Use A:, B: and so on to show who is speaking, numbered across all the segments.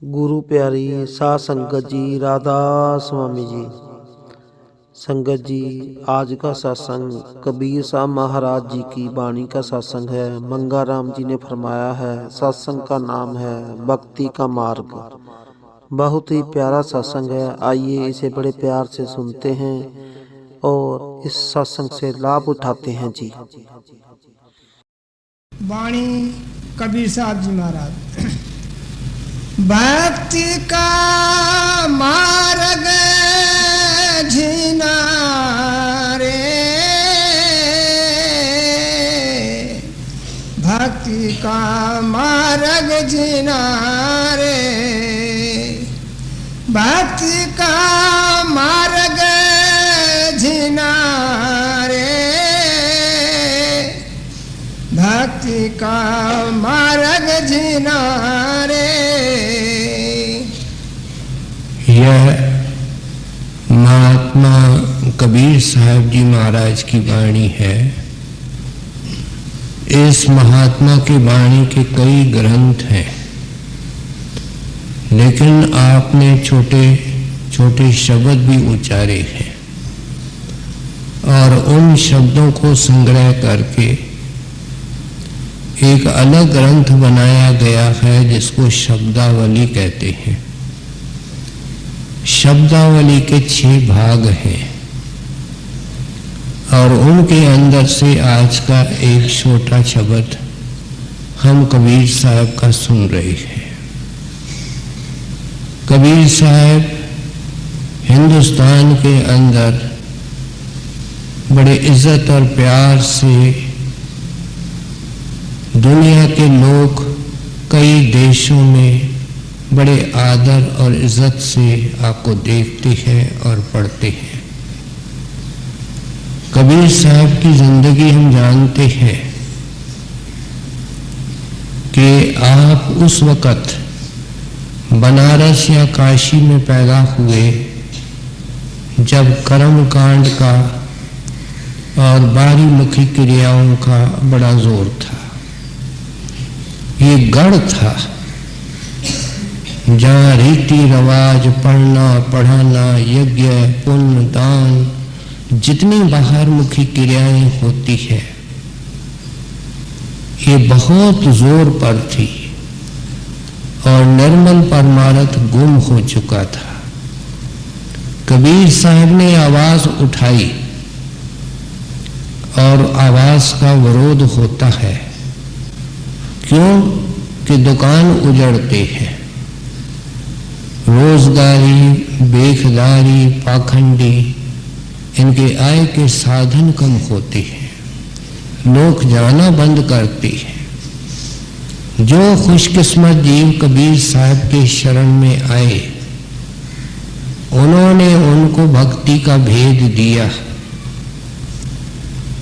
A: गुरु प्यारी साध संगत जी, राधा स्वामी जी। संगत जी, आज का सत्संग कबीर साहब महाराज जी की वाणी का सत्संग है। मंगाराम जी ने फरमाया है, सत्संग का नाम है भक्ति का मार्ग। बहुत ही प्यारा सत्संग है। आइए इसे बड़े प्यार से सुनते हैं और इस सत्संग से लाभ उठाते हैं जी।
B: वाणी कबीर साहब जी महाराज। भक्ति का मार्ग झिना रे, भक्ति का मार्ग झिना रे, भक्ति का मार्ग झिना रे, भक्ति का मार्ग झिना रे।
C: यह महात्मा कबीर साहब जी महाराज की वाणी है। इस महात्मा की वाणी के कई ग्रंथ हैं, लेकिन आपने छोटे छोटे शब्द भी उच्चारे हैं और उन शब्दों को संग्रह करके एक अलग ग्रंथ बनाया गया है जिसको शब्दावली कहते हैं। शब्दावली के 6 भाग हैं और उनके अंदर से आज का एक छोटा शब्द हम कबीर साहब का सुन रहे हैं। कबीर साहब हिंदुस्तान के अंदर बड़े इज्जत और प्यार से दुनिया के लोग कई देशों में बड़े आदर और इज्जत से आपको देखते हैं और पढ़ते हैं। कबीर साहब की जिंदगी हम जानते हैं कि आप उस वक़्त बनारस या काशी में पैदा हुए जब कर्म कांड का और बारी मुखी क्रियाओं का बड़ा जोर था। ये गढ़ था जहाँ रीति रिवाज, पढ़ना पढ़ाना, यज्ञ पुण्य दान, जितनी बाहर मुखी क्रियाएं होती है, ये बहुत जोर पर थी और निर्मल परमार्थ गुम हो चुका था। कबीर साहब ने आवाज उठाई और आवाज का विरोध होता है। क्यों कि दुकान उजड़ते हैं, रोजगारी, बेखदारी, पाखंडी, इनके आय के साधन कम होते हैं, लोग जाना बंद करते हैं। जो खुशकिस्मत जीव कबीर साहब के शरण में आए, उन्होंने उनको भक्ति का भेद दिया,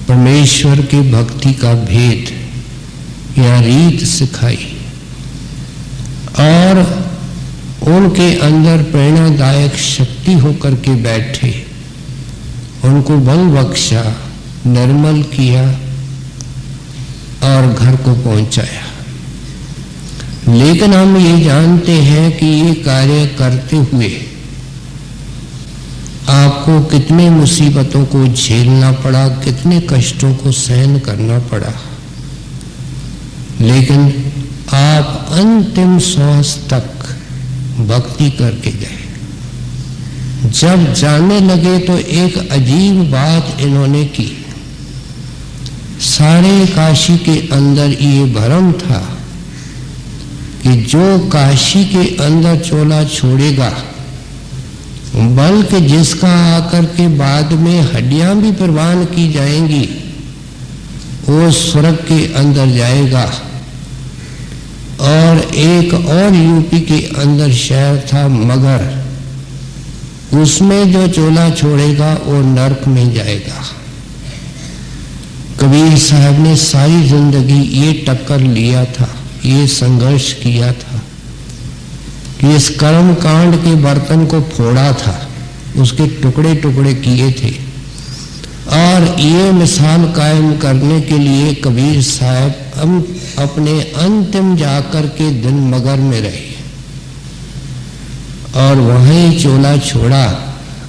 C: परमेश्वर की भक्ति का भेद या रीत सिखाई और उनके अंदर प्रेरणादायक शक्ति होकर के बैठे, उनको बल बख्शा, निर्मल किया और घर को पहुंचाया। लेकिन हम ये जानते हैं कि ये कार्य करते हुए आपको कितने मुसीबतों को झेलना पड़ा, कितने कष्टों को सहन करना पड़ा, लेकिन आप अंतिम श्वास तक भक्ति करके गए। जब जाने लगे तो एक अजीब बात इन्होंने की। सारे काशी के अंदर ये भ्रम था कि जो काशी के अंदर चोला छोड़ेगा, बल्कि जिसका आकर के बाद में हड्डियां भी प्रवान की जाएंगी, वो स्वर्ग के अंदर जाएगा। और एक और यूपी के अंदर शहर था मगर, उसमें जो चोला छोड़ेगा वो नरक में जाएगा। कबीर साहब ने सारी जिंदगी ये टक्कर लिया था, ये संघर्ष किया था कि इस कर्म कांड के बर्तन को फोड़ा था, उसके टुकड़े टुकड़े किए थे और ये मिसाल कायम करने के लिए कबीर साहब अपने अंतिम जाकर के दिन मगर में रहे। और वहीं चोला छोड़ा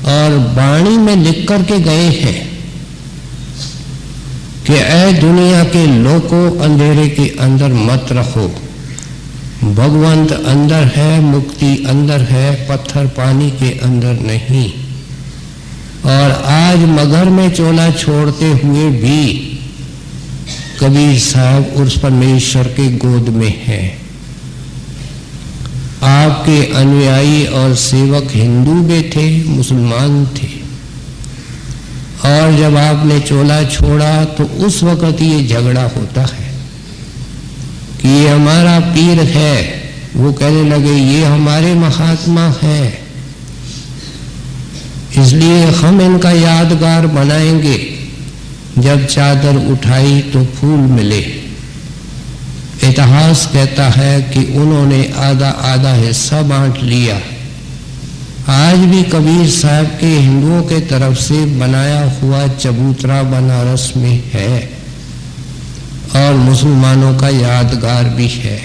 C: और वाणी में लिख करके गए हैं कि ऐ दुनिया के लोगों, अंधेरे के अंदर मत रहो, भगवंत अंदर है, मुक्ति अंदर है, पत्थर पानी के अंदर नहीं। और आज मगर में चोला छोड़ते हुए भी कबीर साहब उस परमेश्वर के गोद में है। आपके अनुयायी और सेवक हिंदू भी थे, मुसलमान थे, और जब आपने चोला छोड़ा तो उस वक्त ये झगड़ा होता है कि ये हमारा पीर है, वो कहने लगे ये हमारे महात्मा है, इसलिए हम इनका यादगार बनाएंगे, जब चादर उठाई तो फूल मिले। इतिहास कहता है कि उन्होंने आधा आधा हिस्सा बांट लिया। आज भी कबीर साहब के हिंदुओं के तरफ से बनाया हुआ चबूतरा बनारस में है और मुसलमानों का यादगार भी है।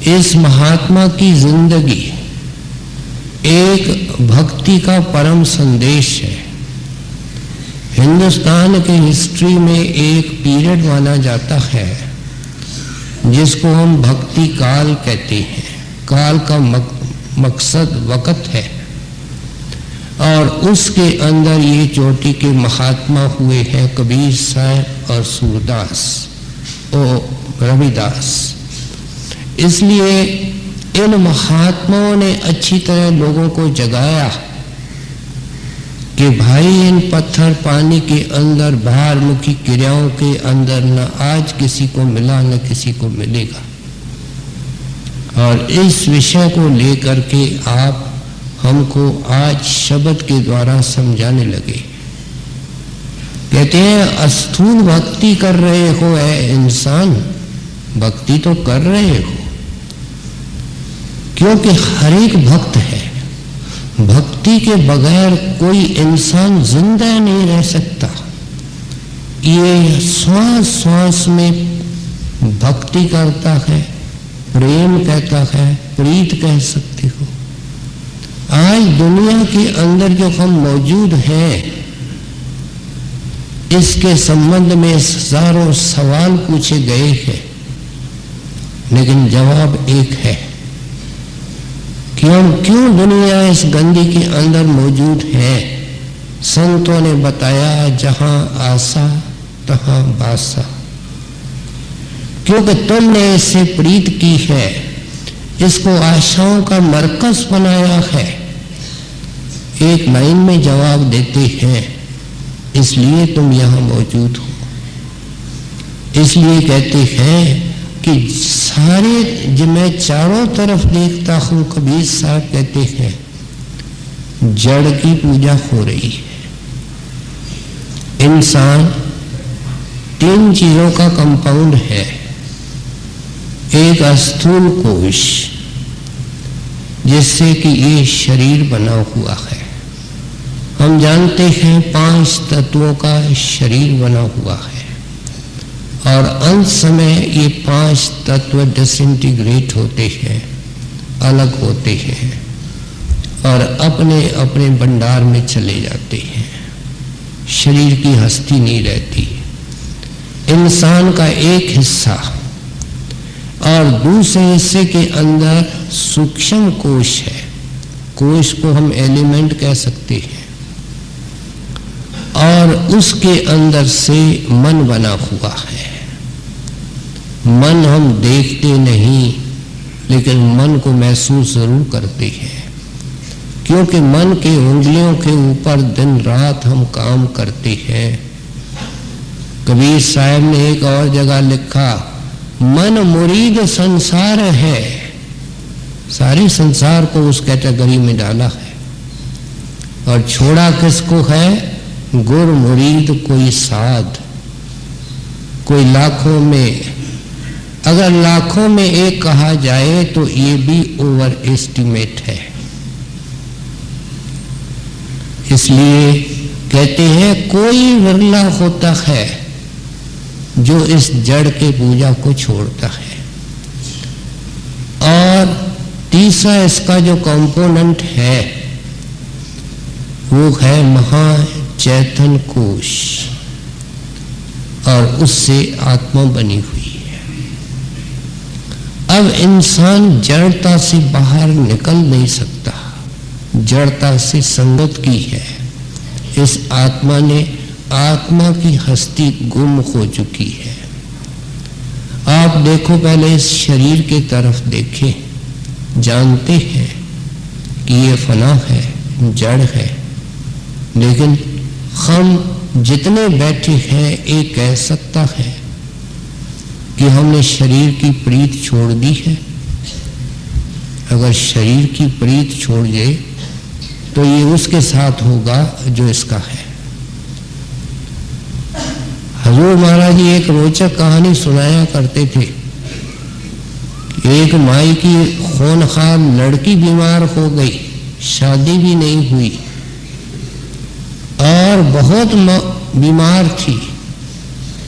C: इस महात्मा की जिंदगी एक भक्ति का परम संदेश है। हिंदुस्तान के हिस्ट्री में एक पीरियड माना जाता है जिसको हम भक्ति काल कहते हैं। काल का मकसद वक़्त है, और उसके अंदर ये चोटी के महात्मा हुए हैं कबीर साहब और सूरदास और रविदास। इसलिए इन महात्माओं ने अच्छी तरह लोगों को जगाया कि भाई इन पत्थर पानी के अंदर बाहरमुखी क्रियाओं के अंदर न आज किसी को मिला न किसी को मिलेगा। और इस विषय को लेकर के आप हमको आज शब्द के द्वारा समझाने लगे। कहते हैं स्थूल भक्ति कर रहे हो ऐ इंसान, भक्ति तो कर रहे हो, क्योंकि हर एक भक्त है। भक्ति के बगैर कोई इंसान जिंदा नहीं रह सकता। ये श्वास श्वास में भक्ति करता है, प्रेम कहता है, प्रीत कह सकते हो। आज दुनिया के अंदर जो हम मौजूद हैं, इसके संबंध में हजारों सवाल पूछे गए हैं, लेकिन जवाब एक है कि हम क्यों दुनिया इस गंदी के अंदर मौजूद है। संतों ने बताया जहां आशा तहां बासा, क्योंकि तुमने इससे प्रीत की है, इसको आशाओं का मरकज बनाया है। एक लाइन में जवाब देते हैं, इसलिए तुम यहां मौजूद हो। इसलिए कहते हैं कि सारे जब मैं चारों तरफ देखता हूं, कबीर साहब कहते हैं जड़ की पूजा हो रही है। इंसान तीन चीजों का कंपाउंड है। एक स्थूल कोश, जिससे कि ये शरीर बना हुआ है। हम जानते हैं 5 तत्वों का शरीर बना हुआ है, और अंत समय ये 5 तत्व डिसइंटीग्रेट होते हैं, अलग होते हैं और अपने अपने भंडार में चले जाते हैं। शरीर की हस्ती नहीं रहती। इंसान का एक हिस्सा और दूसरे हिस्से के अंदर सूक्ष्म कोश है। कोश को हम एलिमेंट कह सकते हैं, और उसके अंदर से मन बना हुआ है। मन हम देखते नहीं, लेकिन मन को महसूस जरूर करते हैं, क्योंकि मन के उंगलियों के ऊपर दिन रात हम काम करते हैं। कबीर साहब ने एक और जगह लिखा, मन मुरीद संसार है। सारी संसार को उस कैटेगरी में डाला है, और छोड़ा किसको है? गुर मुरीद कोई साध। कोई लाखों में, अगर लाखों में एक कहा जाए तो ये भी ओवर एस्टिमेट है। इसलिए कहते हैं कोई विरला होता है जो इस जड़ के पूजा को छोड़ता है। और तीसरा इसका जो कंपोनेंट है वो है महाचैतन्य कोश, और उससे आत्मा बनी हुई है। अब इंसान जड़ता से बाहर निकल नहीं सकता, जड़ता से संगत की है। इस आत्मा ने, आत्मा की हस्ती गुम हो चुकी है। आप देखो, पहले इस शरीर के तरफ देखें, जानते हैं कि ये फना है, जड़ है, लेकिन हम जितने बैठे हैं एक कह सकता है कि हमने शरीर की प्रीत छोड़ दी है। अगर शरीर की प्रीत छोड़ दे तो ये उसके साथ होगा जो इसका है। हजूर महाराज जी एक रोचक कहानी सुनाया करते थे। एक माई की खूनखार लड़की बीमार हो गई, शादी भी नहीं हुई और बहुत बीमार थी।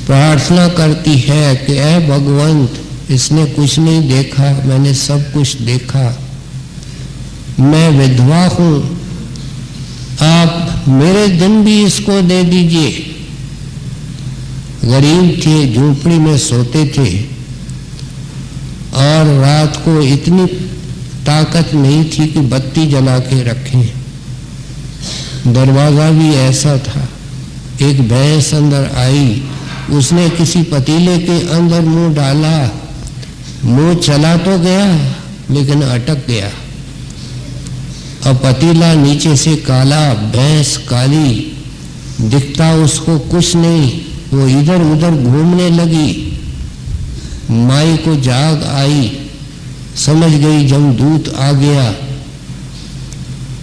C: प्रार्थना करती है कि ऐ भगवंत, इसने कुछ नहीं देखा, मैंने सब कुछ देखा, मैं विधवा हूं, आप मेरे दिन भी इसको दे दीजिए। गरीब थे, झोपड़ी में सोते थे और रात को इतनी ताकत नहीं थी कि बत्ती जला के रखें। दरवाजा भी ऐसा था। एक भैंस अंदर आई, उसने किसी पतीले के अंदर मुंह डाला, मुंह चला तो गया लेकिन अटक गया। अब पतीला नीचे से काला, भैंस काली, दिखता उसको कुछ नहीं, वो इधर उधर घूमने लगी। माई को जाग आई, समझ गई जमदूत आ गया।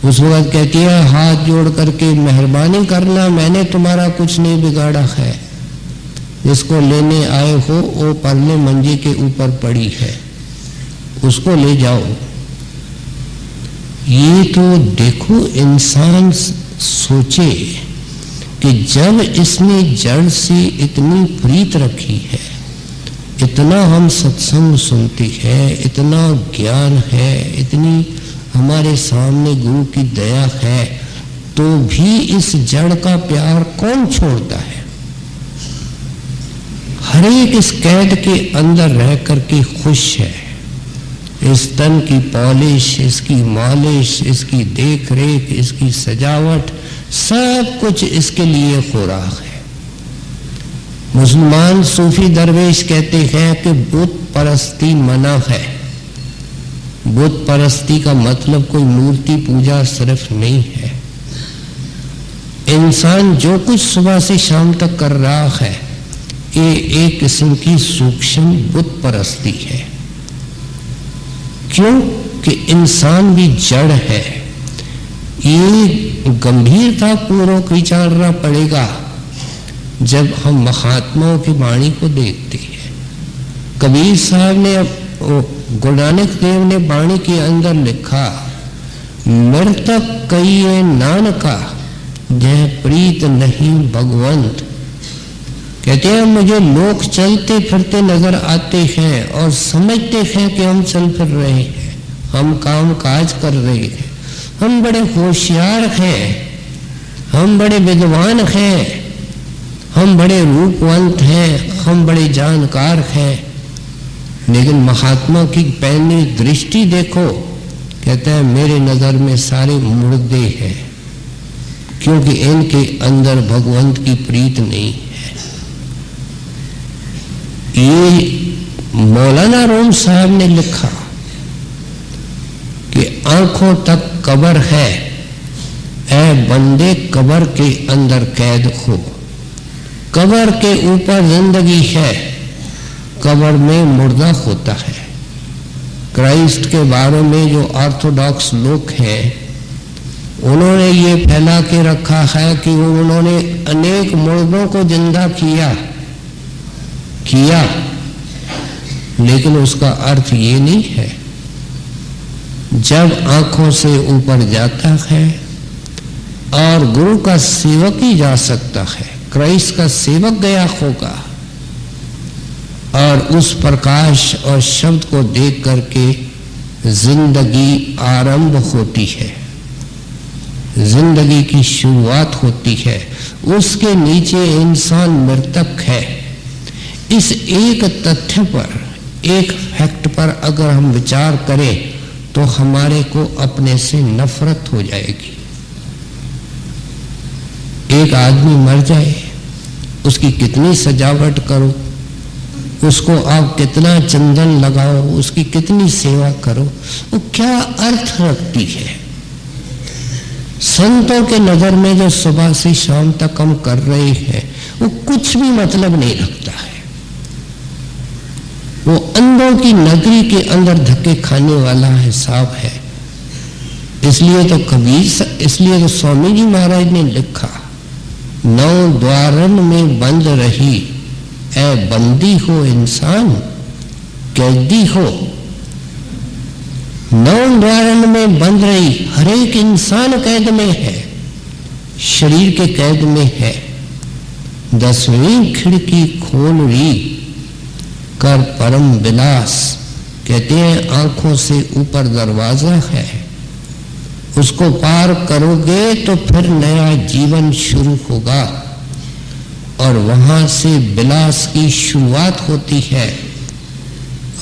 C: उस वक्त कहती है, हाथ जोड़ करके मेहरबानी करना, मैंने तुम्हारा कुछ नहीं बिगाड़ा है, जिसको लेने आए हो वो परले मंजे के ऊपर पड़ी है, उसको ले जाओ। ये तो देखो, इंसान सोचे कि जब इसने जड़ से इतनी प्रीत रखी है, इतना हम सत्संग सुनते हैं, इतना ज्ञान है, इतनी हमारे सामने गुरु की दया है, तो भी इस जड़ का प्यार कौन छोड़ता है? हर एक इस कैद के अंदर रह करके खुश है। इस तन की पॉलिश, इसकी मालिश, इसकी देख रेख, इसकी सजावट, सब कुछ इसके लिए हो रहा है। मुसलमान सूफी दरवेश कहते हैं कि बुत परस्ती मना है। बुत परस्ती का मतलब कोई मूर्ति पूजा सिर्फ नहीं है। इंसान जो कुछ सुबह से शाम तक कर रहा है, ये एक किस्म की सूक्ष्म बुत परस्ती है। क्यों कि इंसान भी जड़ है। ये गंभीरता पूर्वक विचारना पड़ेगा जब हम महात्माओं की वाणी को देखते हैं। कबीर साहब ने, गुरु नानक देव ने वाणी के अंदर लिखा, मृतक कहिए नानका जय प्रीत नहीं भगवंत। कहते हैं मुझे लोग चलते फिरते नजर आते हैं और समझते हैं कि हम चल फिर रहे हैं, हम काम काज कर रहे हैं, हम बड़े होशियार हैं, हम बड़े विद्वान हैं, हम बड़े रूपवंत हैं, हम बड़े जानकार हैं। लेकिन महात्मा की पहली दृष्टि देखो, कहते हैं मेरे नजर में सारे मुर्दे हैं, क्योंकि इनके अंदर भगवंत की प्रीत नहीं है। ये मौलाना रूम साहब ने लिखा कि आंखों तक कब्र है, ऐ बंदे कब्र के अंदर कैद हो। कब्र के ऊपर जिंदगी है, कब्र में मुर्दा होता है। क्राइस्ट के बारे में जो ऑर्थोडॉक्स लोग हैं, उन्होंने ये फैला के रखा है कि उन्होंने अनेक मुर्दों को जिंदा किया, लेकिन उसका अर्थ ये नहीं है। जब आंखों से ऊपर जाता है और गुरु का सेवक ही जा सकता है, क्राइस्ट का सेवक गया होगा और उस प्रकाश और शब्द को देख करके जिंदगी आरंभ होती है, जिंदगी की शुरुआत होती है, उसके नीचे इंसान मृतक है। इस एक तथ्य पर, एक फैक्ट पर अगर हम विचार करें तो हमारे को अपने से नफरत हो जाएगी। एक आदमी मर जाए, उसकी कितनी सजावट करो, उसको आप कितना चंदन लगाओ, उसकी कितनी सेवा करो, वो क्या अर्थ रखती है? संतों के नजर में जो सुबह से शाम तक हम कर रहे हैं वो कुछ भी मतलब नहीं रखता है। वो अंधों की नगरी के अंदर धक्के खाने वाला हिसाब है। इसलिए तो स्वामी जी महाराज ने लिखा, 9 द्वारन में बंद रही ऐ बंदी हो इंसान, कैदी हो। 9 द्वारन में बंद रही, हर एक इंसान कैद में है, शरीर के कैद में है। 10वीं खिड़की खोल रही कर परम विलास, कहते हैं आंखों से ऊपर दरवाजा है, उसको पार करोगे तो फिर नया जीवन शुरू होगा और वहां से विलास की शुरुआत होती है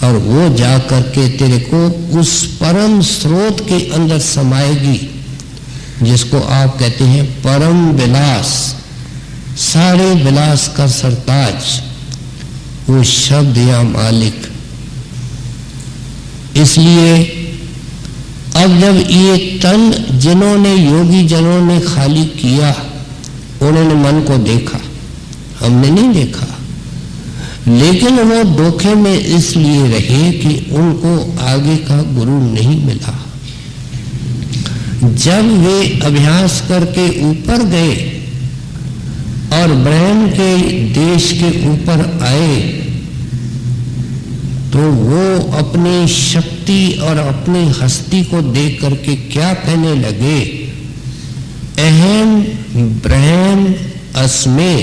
C: और वो जाकर के तेरे को उस परम स्रोत के अंदर समाएगी जिसको आप कहते हैं परम विलास, सारे विलास का सरताज, वो शब्द या मालिक। इसलिए अब जब ये तन जिन्होंने योगी जनों ने खाली किया, उन्होंने मन को देखा, हमने नहीं देखा, लेकिन वो धोखे में इसलिए रहे कि उनको आगे का गुरु नहीं मिला। जब वे अभ्यास करके ऊपर गए और ब्रह्म के देश के ऊपर आए तो वो अपनी शक्ति और अपनी हस्ती को देख करके क्या कहने लगे, अहम ब्रह्म अस्मे,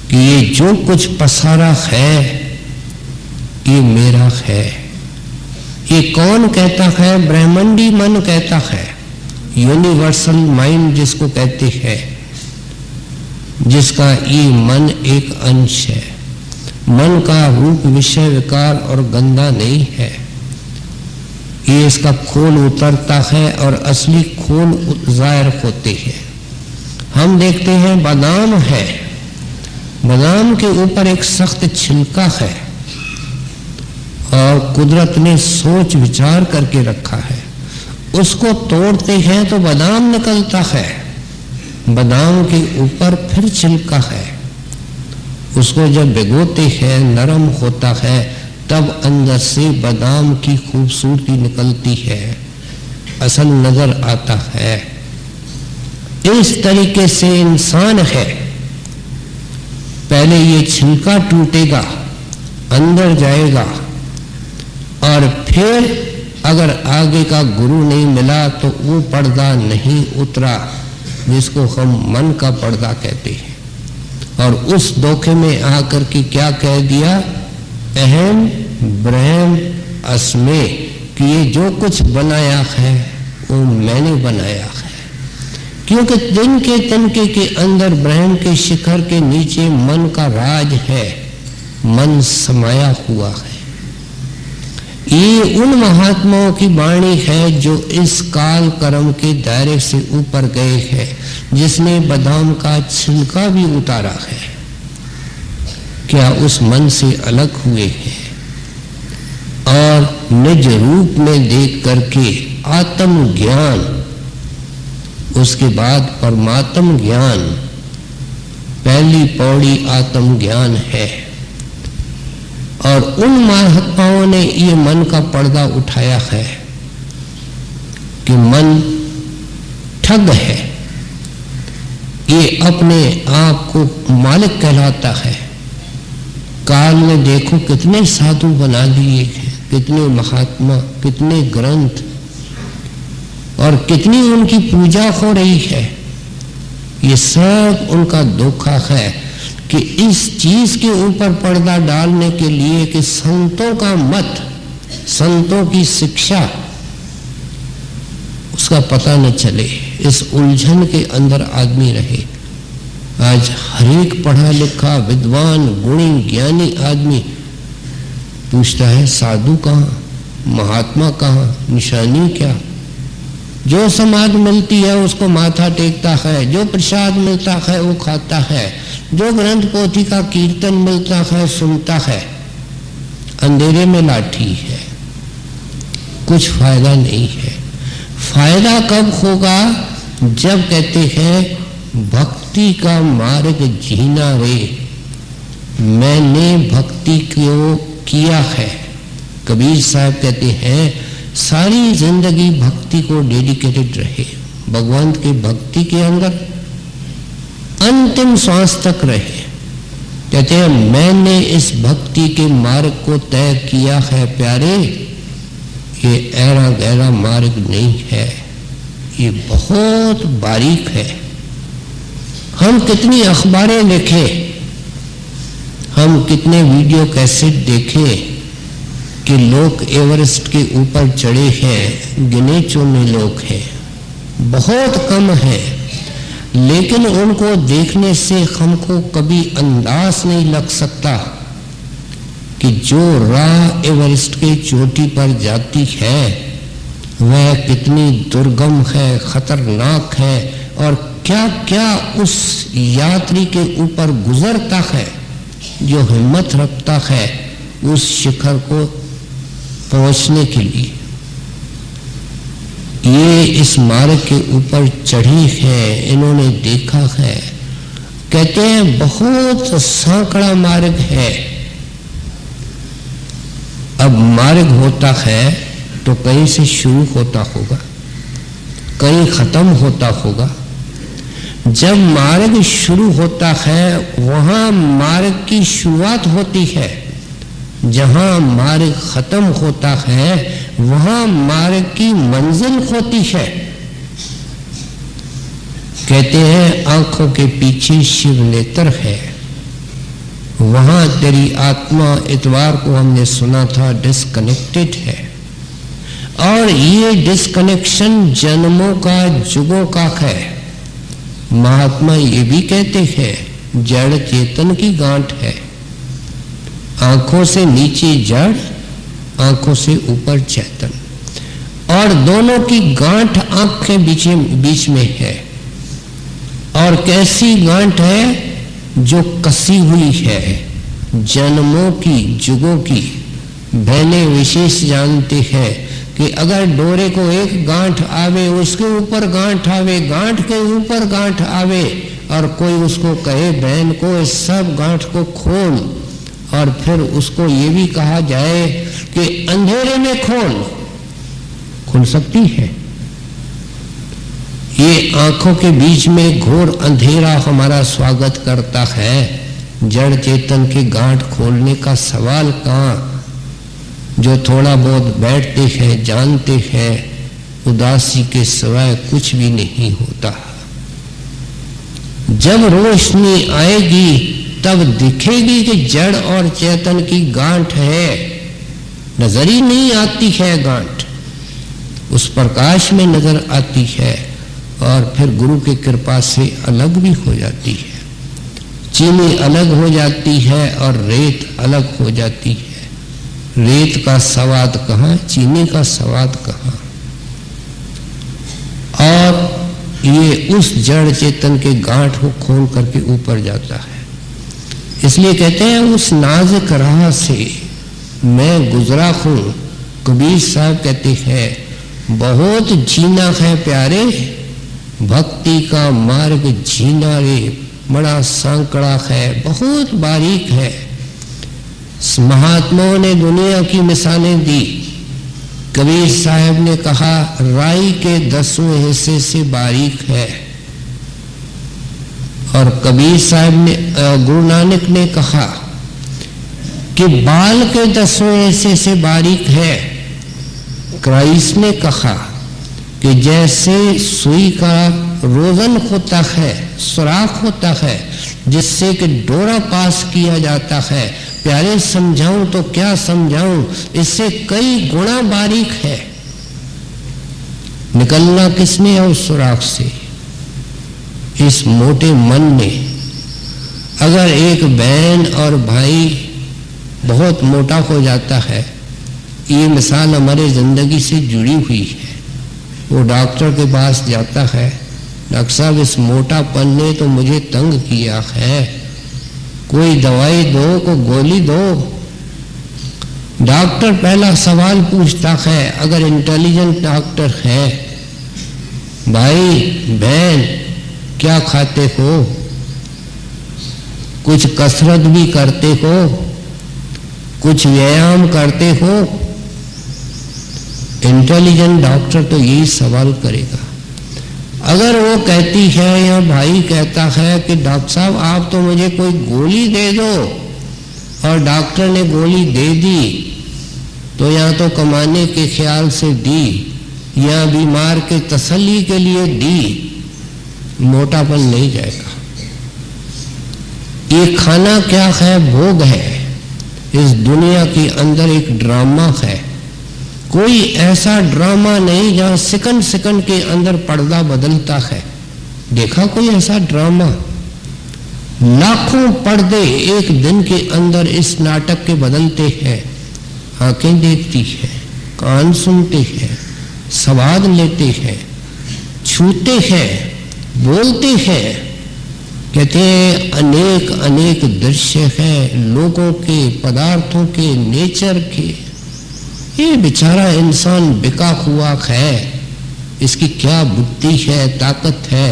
C: कि ये जो कुछ पसारा है ये मेरा है। ये कौन कहता है? ब्रह्मंडी मन कहता है, यूनिवर्सल माइंड जिसको कहते हैं, जिसका ये मन एक अंश है। मन का रूप विषय विकार और गंदा नहीं है, ये इसका खोल उतरता है और असली खोल जाहिर होते हैं। हम देखते हैं बादाम है, बादाम के ऊपर एक सख्त छिलका है और कुदरत ने सोच विचार करके रखा है। उसको तोड़ते हैं तो बादाम निकलता है, बादाम के ऊपर फिर छिलका है। उसको जब भिगोते हैं नरम होता है, तब अंदर से बादाम की खूबसूरती निकलती है, असल नजर आता है। इस तरीके से इंसान है, पहले ये छिलका टूटेगा, अंदर जाएगा और फिर अगर आगे का गुरु नहीं मिला तो वो पर्दा नहीं उतरा जिसको हम मन का पर्दा कहते हैं। और उस धोखे में आकर के क्या कह दिया, अहम ब्रह्म अस्मे, कि ये जो कुछ बनाया है वो मैंने बनाया है। क्योंकि दिन के तिनके के अंदर ब्रह्म के शिखर के नीचे मन का राज है, मन समाया हुआ है। ये उन महात्माओं की वाणी है जो इस काल कर्म के दायरे से ऊपर गए हैं, जिसने बादाम का छिलका भी उतारा है। क्या उस मन से अलग हुए हैं और निज रूप में देख करके आत्म ज्ञान, उसके बाद परमात्म ज्ञान, पहली पौड़ी आत्म ज्ञान है। और उन महात्माओं ने ये मन का पर्दा उठाया है कि मन ठग है, ये अपने आप को मालिक कहलाता है। काल में देखो कितने साधु बना दिए हैं, कितने महात्मा, कितने ग्रंथ और कितनी उनकी पूजा हो रही है। ये सब उनका धोखा है कि इस चीज के ऊपर पर्दा डालने के लिए कि संतों का मत संतों की शिक्षा उसका पता न चले, इस उलझन के अंदर आदमी रहे। आज हर एक पढ़ा लिखा विद्वान गुणी ज्ञानी आदमी पूछता है साधु कहाँ, महात्मा कहाँ, निशानी क्या। जो समाज मिलती है उसको माथा टेकता है, जो प्रसाद मिलता है वो खाता है, जो ग्रंथ पोथी का कीर्तन मिलता है सुनता है। अंधेरे में लाठी है, कुछ फायदा नहीं है। फायदा कब होगा? जब कहते हैं भक्ति का मार्ग जीना रे, मैंने भक्ति को किया है। कबीर साहब कहते हैं सारी जिंदगी भक्ति को डेडिकेटेड रहे, भगवंत की भक्ति के अंदर अंतिम श्वास तक रहे। कहते हैं मैंने इस भक्ति के मार्ग को तय किया है प्यारे, ये ऐरा गहरा मार्ग नहीं है, ये बहुत बारीक है। हम कितनी अखबारें लिखें, हम कितने वीडियो कैसेट देखें कि लोग एवरेस्ट के ऊपर चढ़े हैं, गिने चुने लोग हैं, बहुत कम है। लेकिन उनको देखने से हमको कभी अंदाज नहीं लग सकता कि जो राह एवरेस्ट के चोटी पर जाती है वह कितनी दुर्गम है, खतरनाक है, और क्या क्या उस यात्री के ऊपर गुजरता है जो हिम्मत रखता है उस शिखर को पहुंचने के लिए। ये इस मार्ग के ऊपर चढ़ी है, इन्होंने देखा है। कहते हैं बहुत सांकड़ा मार्ग है। अब मार्ग होता है तो कहीं से शुरू होता होगा, कहीं खत्म होता होगा। जब मार्ग शुरू होता है वहां मार्ग की शुरुआत होती है, जहां मार्ग खत्म होता है वहां मार्ग की मंजिल होती है। कहते हैं आंखों के पीछे शिव नेत्र है, वहां तेरी आत्मा, इतवार को हमने सुना था, डिस्कनेक्टेड है। और ये डिस्कनेक्शन जन्मों का, जुगों का है। महात्मा ये भी कहते हैं जड़ चेतन की गांठ है। आंखों से नीचे जड़, आंखों से ऊपर चेतन, और दोनों की गांठ आंख के बीच में है। और कैसी गांठ है? जो कसी हुई है, जन्मों की, जुगों की। बहने विशेष जानते हैं कि अगर डोरे को एक गांठ आवे, उसके ऊपर गांठ आवे, गांठ के ऊपर गांठ आवे, और कोई उसको कहे बहन को इस सब गांठ को खोल, और फिर उसको ये भी कहा जाए कि अंधेरे में खोल, खुल सकती है? ये आंखों के बीच में घोर अंधेरा हमारा स्वागत करता है। जड़ चेतन की गांठ खोलने का सवाल कहाँ? जो थोड़ा बहुत बैठते हैं, जानते हैं, उदासी के सिवाय कुछ भी नहीं होता। जब रोशनी आएगी तब दिखेगी कि जड़ और चेतन की गांठ है। नजर ही नहीं आती है गांठ, उस प्रकाश में नजर आती है, और फिर गुरु की कृपा से अलग भी हो जाती है। चीनी अलग हो जाती है और रेत अलग हो जाती है। रेत का स्वाद कहाँ, चीनी का स्वाद कहाँ? और ये उस जड़ चेतन के गांठ को खोल करके ऊपर जाता है। इसलिए कहते हैं उस नाजुक राह से मैं गुजरा हूं। कबीर साहब कहते हैं बहुत जीना है प्यारे, भक्ति का मार्ग जीना रे, बड़ा सांकड़ा है, बहुत बारीक है। महात्माओं ने दुनिया की मिसालें दी। कबीर साहब ने कहा राई के 10वें हिस्से से बारीक है, और कबीर साहब ने, गुरु नानक ने कहा कि बाल के 10वें हिस्से से बारीक है। क्राइस्ट ने कहा कि जैसे सुई का रोजन होता है, सुराख होता है जिससे कि डोरा पास किया जाता है, प्यारे समझाऊं तो क्या समझाऊं, इससे कई गुना बारीक है। निकलना किसने है उस सुराख से? इस मोटे मन ने। अगर एक बहन और भाई बहुत मोटा हो जाता है, ये मिसाल हमारे जिंदगी से जुड़ी हुई है। वो डॉक्टर के पास जाता है, डॉक्टर साहब इस मोटापन ने तो मुझे तंग किया है, कोई दवाई दो, कोई गोली दो। डॉक्टर पहला सवाल पूछता है, अगर इंटेलिजेंट डॉक्टर है, भाई बहन क्या खाते हो, कुछ कसरत भी करते हो, कुछ व्यायाम करते हो? इंटेलिजेंट डॉक्टर तो यही सवाल करेगा। अगर वो कहती है या भाई कहता है कि डॉक्टर साहब आप तो मुझे कोई गोली दे दो, और डॉक्टर ने गोली दे दी, तो या तो कमाने के ख्याल से दी या बीमार के तसल्ली के लिए दी, मोटापन नहीं जाएगा। ये खाना क्या है? भोग है। इस दुनिया के अंदर एक ड्रामा है। कोई ऐसा ड्रामा नहीं जहां सेकंड सेकंड के अंदर पर्दा बदलता है। देखा कोई ऐसा ड्रामा? लाखों पर्दे एक दिन के अंदर इस नाटक के बदलते हैं। आंखें देखती है, कान सुनते हैं, स्वाद लेते हैं, छूते हैं, बोलते हैं। कहते हैं अनेक अनेक दृश्य हैं, लोगों के, पदार्थों के, नेचर के। ये बेचारा इंसान बिका हुआ है, इसकी क्या बुद्धि है, ताकत है।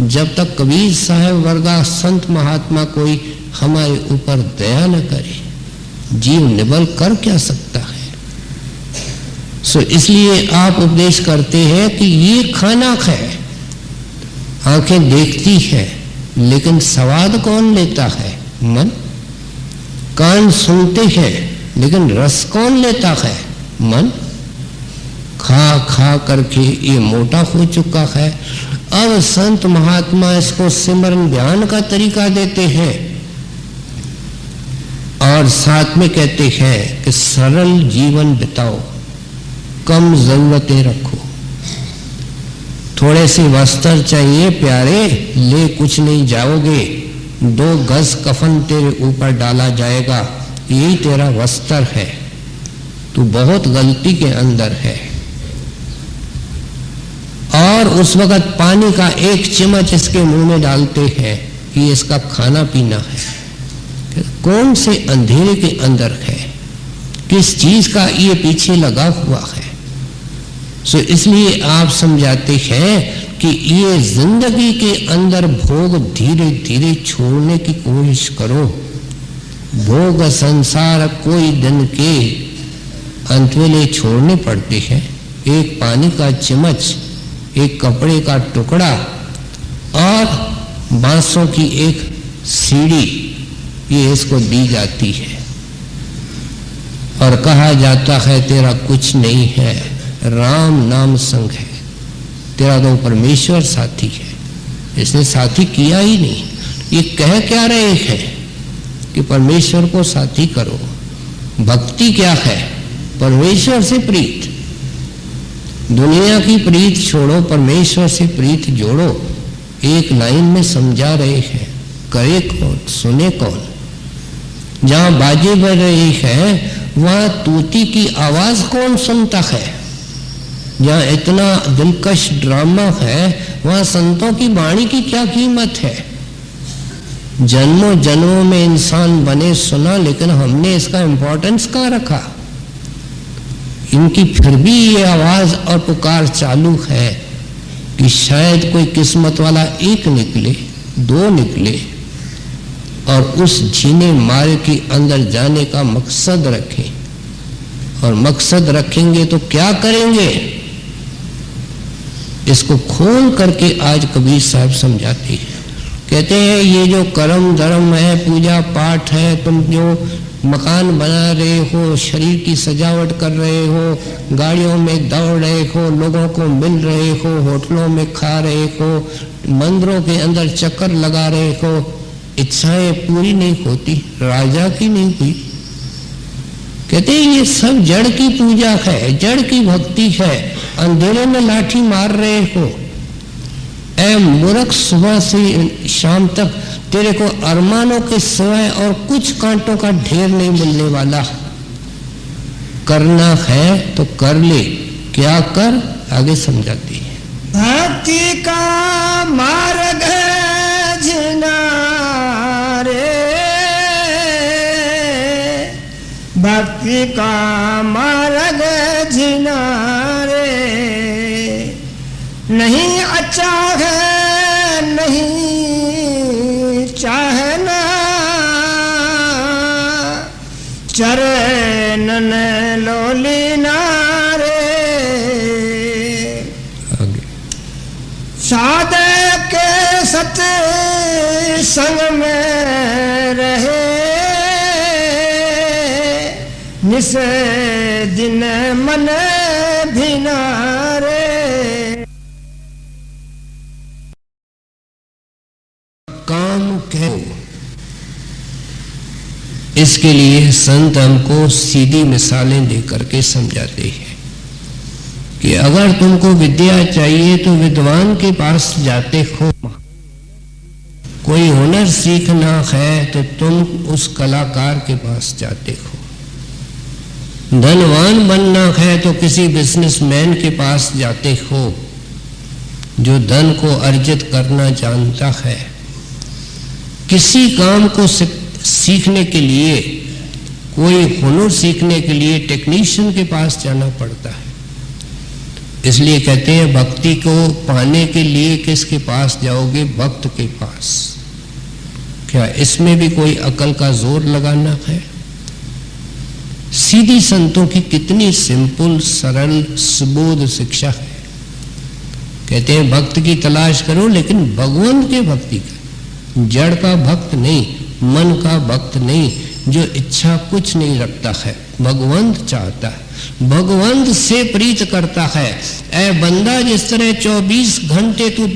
C: जब तक कबीर साहब वर्गा संत महात्मा कोई हमारे ऊपर दया न करे, जीव निबल कर क्या सकता है? सो इसलिए आप उपदेश करते हैं कि ये खाना है। आंखें देखती है, लेकिन स्वाद कौन लेता है? मन। कान सुनते हैं, लेकिन रस कौन लेता है? मन। खा खा करके ये मोटा हो चुका है। अब संत महात्मा इसको सिमरन ध्यान का तरीका देते हैं और साथ में कहते हैं कि सरल जीवन बिताओ, कम जरूरतें रखो। थोड़े से वस्त्र चाहिए प्यारे, ले कुछ नहीं जाओगे। 2 गज कफन तेरे ऊपर डाला जाएगा, यही तेरा वस्त्र है। तू बहुत गलती के अंदर है। और उस वक्त पानी का 1 चम्मच इसके मुंह में डालते हैं, ये इसका खाना पीना है। कौन से अंधेरे के अंदर है, किस चीज का ये पीछे लगा हुआ है। सो इसलिए आप समझाते हैं कि ये जिंदगी के अंदर भोग धीरे धीरे छोड़ने की कोशिश करो। भोग संसार कोई दिन के अंत वेले छोड़ने पड़ते हैं। एक पानी का चम्मच, एक कपड़े का टुकड़ा और बांसों की एक सीढ़ी, ये इसको दी जाती है और कहा जाता है तेरा कुछ नहीं है, राम नाम संग है। तेरा तो परमेश्वर साथी है, इसने साथी किया ही नहीं। ये कह क्या रहे हैं कि परमेश्वर को साथी करो। भक्ति क्या है? परमेश्वर से प्रीत। दुनिया की प्रीत छोड़ो, परमेश्वर से प्रीत जोड़ो। एक लाइन में समझा रहे हैं। करे कौन, सुने कौन? जहां बाजे बज रही है वहां तूती की आवाज कौन सुनता है? जहां इतना दिलकश ड्रामा है वहां संतों की वाणी की क्या कीमत है? जन्मों जन्मों में इंसान बने सुना, लेकिन हमने इसका इंपॉर्टेंस कहाँ रखा? इनकी फिर भी ये आवाज और पुकार चालू है कि शायद कोई किस्मत वाला एक निकले, 2 निकले और उस जीने मारे के अंदर जाने का मकसद रखें। और मकसद रखेंगे तो क्या करेंगे, इसको खोल करके आज कबीर साहब समझाते हैं। कहते हैं ये जो कर्म धर्म है, पूजा पाठ है, तुम जो मकान बना रहे हो, शरीर की सजावट कर रहे हो, गाड़ियों में दौड़ रहे हो, लोगों को मिल रहे हो, होटलों में खा रहे हो, मंदिरों के अंदर चक्कर लगा रहे हो, इच्छाएं पूरी नहीं होती। राजा की नहीं हुई, कहते हैं ये सब जड़ की पूजा है, जड़ की भक्ति है। अंधेरे में लाठी मार रहे हो, ऐ मूर्ख, सुबह से शाम तक तेरे को अरमानों के सिवाय और कुछ कांटों का ढेर नहीं मिलने वाला। करना है तो कर ले, क्या कर, आगे समझाती है।
B: भक्ति का मार्ग जिना रे, भक्ति का मार्ग जिना रे, नहीं अच्छा है नहीं चाहना, चरणन लोलीना रे। साधक के सत संग में रहे, निस दिन मन भिना रे।
C: काम कहो, इसके लिए संत हमको सीधी मिसालें देकर के समझाते हैं कि अगर तुमको विद्या चाहिए तो विद्वान के पास जाते हो, कोई हुनर सीखना है तो तुम उस कलाकार के पास जाते हो, धनवान बनना है तो किसी बिजनेसमैन के पास जाते हो जो धन को अर्जित करना जानता है। किसी काम को सीखने के लिए, कोई हुनर सीखने के लिए टेक्नीशियन के पास जाना पड़ता है। इसलिए कहते हैं भक्ति को पाने के लिए किसके पास जाओगे? भक्त के पास। क्या इसमें भी कोई अकल का जोर लगाना है? सीधी संतों की कितनी सिंपल सरल सुबोध शिक्षा है। कहते हैं भक्त की तलाश करो, लेकिन भगवान के भक्ति का, जड़ का भक्त नहीं, मन का भक्त नहीं, जो इच्छा कुछ नहीं रखता है, भगवंत चाहता है, भगवंत से प्रीत करता है। ऐ बंदा, जिस तरह 24 घंटे तू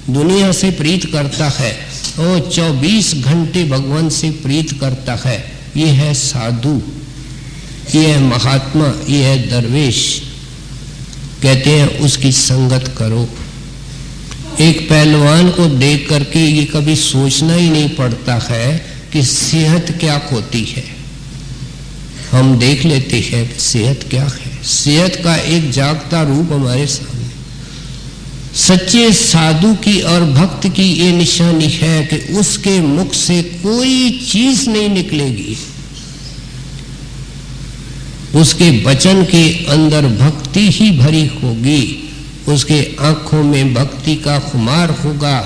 C: दुनिया से प्रीत करता है, वो 24 घंटे भगवान से प्रीत करता है। ये है साधु, ये है महात्मा, ये है दरवेश। कहते हैं उसकी संगत करो। एक पहलवान को देख करके ये कभी सोचना ही नहीं पड़ता है कि सेहत क्या होती है। हम देख लेते हैं कि सेहत क्या है। सेहत का एक जागता रूप हमारे सामने। सच्चे साधु की और भक्त की ये निशानी है कि उसके मुख से कोई चीज नहीं निकलेगी, उसके वचन के अंदर भक्ति ही भरी होगी, उसके आंखों में भक्ति का खुमार होगा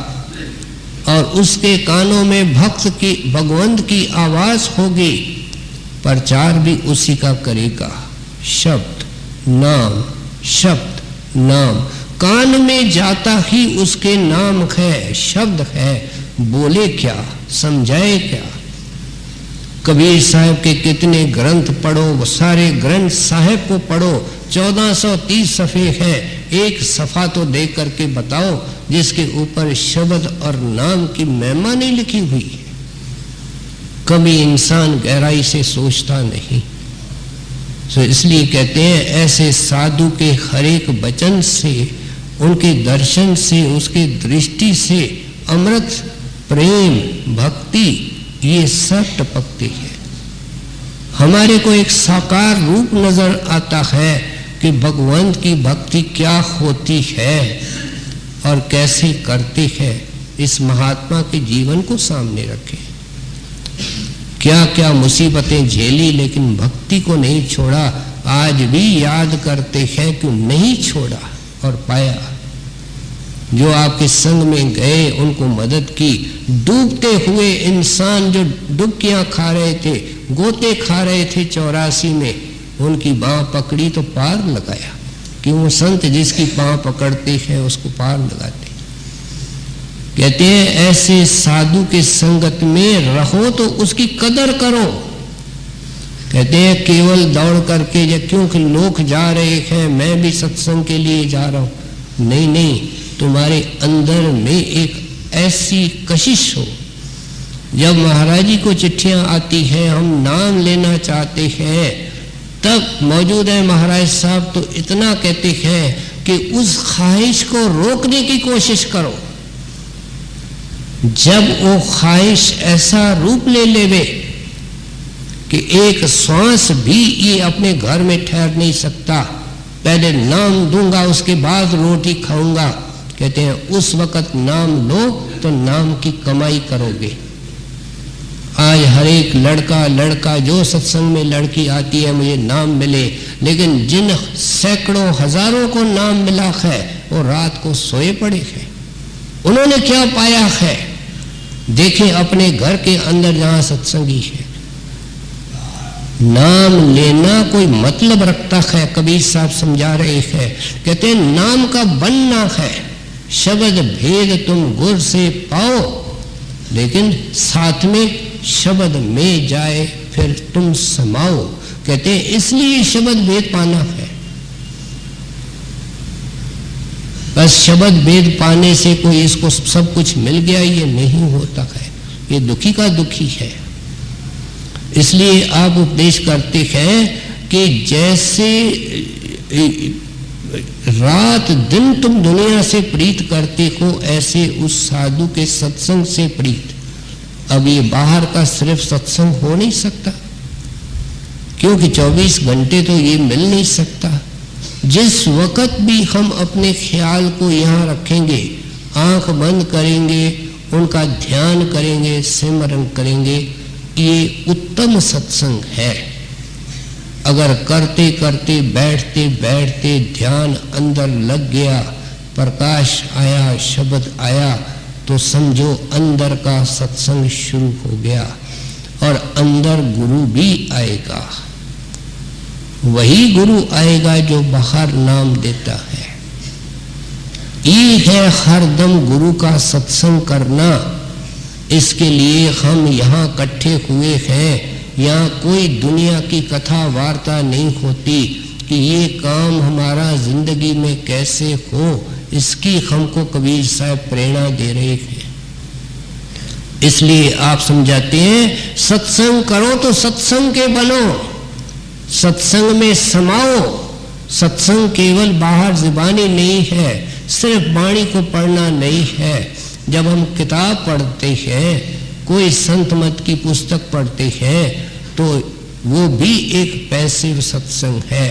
C: और उसके कानों में भक्त की, भगवंत की आवाज होगी। प्रचार भी उसी का करेगा। शब्द नाम, शब्द नाम, कान में जाता ही उसके नाम है, शब्द है। बोले क्या, समझाए क्या? कबीर साहब के कितने ग्रंथ पढ़ो, वो सारे ग्रंथ साहब को पढ़ो। 1430 सफ़े है, एक सफ़ा तो देख करके बताओ जिसके ऊपर शब्द और नाम की महिमा नहीं लिखी हुई है। कभी इंसान गहराई से सोचता नहीं। तो इसलिए कहते हैं ऐसे साधु के हर एक वचन से, उनके दर्शन से, उसके दृष्टि से अमृत प्रेम भक्ति ये सब टपकते हैं। हमारे को एक साकार रूप नजर आता है कि भगवंत की भक्ति क्या होती है और कैसे करते हैं। इस महात्मा के जीवन को सामने रखें। क्या क्या मुसीबतें झेली, लेकिन भक्ति को नहीं छोड़ा। आज भी याद करते हैं कि नहीं छोड़ा और पाया। जो आपके संग में गए उनको मदद की। डूबते हुए इंसान जो डुबकियां खा रहे थे, गोते खा रहे थे 84 में, उनकी बाँह पकड़ी तो पार लगाया। क्यों? संत जिसकी बाँह पकड़ते हैं उसको पार लगाते। कहते हैं ऐसे साधु के संगत में रहो तो उसकी कदर करो। कहते हैं केवल दौड़ करके, या क्योंकि लोग जा रहे हैं मैं भी सत्संग के लिए जा रहा हूं, नहीं नहीं, तुम्हारे अंदर में एक ऐसी कशिश हो। जब महाराज जी को चिट्ठियां आती हैं, हम नाम लेना चाहते हैं, तब मौजूद है महाराज साहब तो इतना कहते हैं कि उस ख्वाहिश को रोकने की कोशिश करो। जब वो ख्वाहिश ऐसा रूप ले लेवे कि एक श्वास भी ये अपने घर में ठहर नहीं सकता, पहले नाम दूंगा उसके बाद रोटी खाऊंगा, कहते हैं उस वक्त नाम लो तो नाम की कमाई करोगे। आज हर एक लड़का जो सत्संग में लड़की आती है मुझे नाम मिले, लेकिन जिन सैकड़ों हजारों को नाम मिला है वो रात को सोए पड़े हैं। उन्होंने क्या पाया है? देखें अपने घर के अंदर जहां सत्संगी है, नाम लेना कोई मतलब रखता है। कबीर साहब समझा रहे हैं, कहते हैं नाम का बनना है, शब्द भेद तुम गुर से पाओ, लेकिन साथ में शब्द में जाए फिर तुम समाओ। कहते हैं इसलिए शब्द भेद पाना है। बस शब्द भेद पाने से कोई इसको सब कुछ मिल गया, ये नहीं होता है, ये दुखी का दुखी है। इसलिए आप उपदेश करते हैं कि जैसे रात दिन तुम दुनिया से प्रीत करते हो, ऐसे उस साधु के सत्संग से प्रीत। अब ये बाहर का सिर्फ सत्संग हो नहीं सकता, क्योंकि 24 घंटे तो ये मिल नहीं सकता। जिस वक़्त भी हम अपने ख्याल को यहाँ रखेंगे, आंख बंद करेंगे, उनका ध्यान करेंगे, सिमरन करेंगे, ये उत्तम सत्संग है। अगर करते करते बैठते बैठते ध्यान अंदर लग गया, प्रकाश आया, शब्द आया, तो समझो अंदर का सत्संग शुरू हो गया और अंदर गुरु भी आएगा। वही गुरु आएगा जो बाहर नाम देता है। ये है हरदम गुरु का सत्संग करना। इसके लिए हम यहाँ इकट्ठे हुए हैं। यहाँ कोई दुनिया की कथा वार्ता नहीं होती कि ये काम हमारा जिंदगी में कैसे हो, इसकी हमको कबीर साहब प्रेरणा दे रहे हैं। इसलिए आप समझाते हैं सत्संग करो तो सत्संग के बनो, सत्संग में समाओ। सत्संग केवल बाहर ज़ुबानी नहीं है, सिर्फ वाणी को पढ़ना नहीं है। जब हम किताब पढ़ते हैं, कोई संत मत की पुस्तक पढ़ते हैं, तो वो भी एक पैसिव सत्संग है।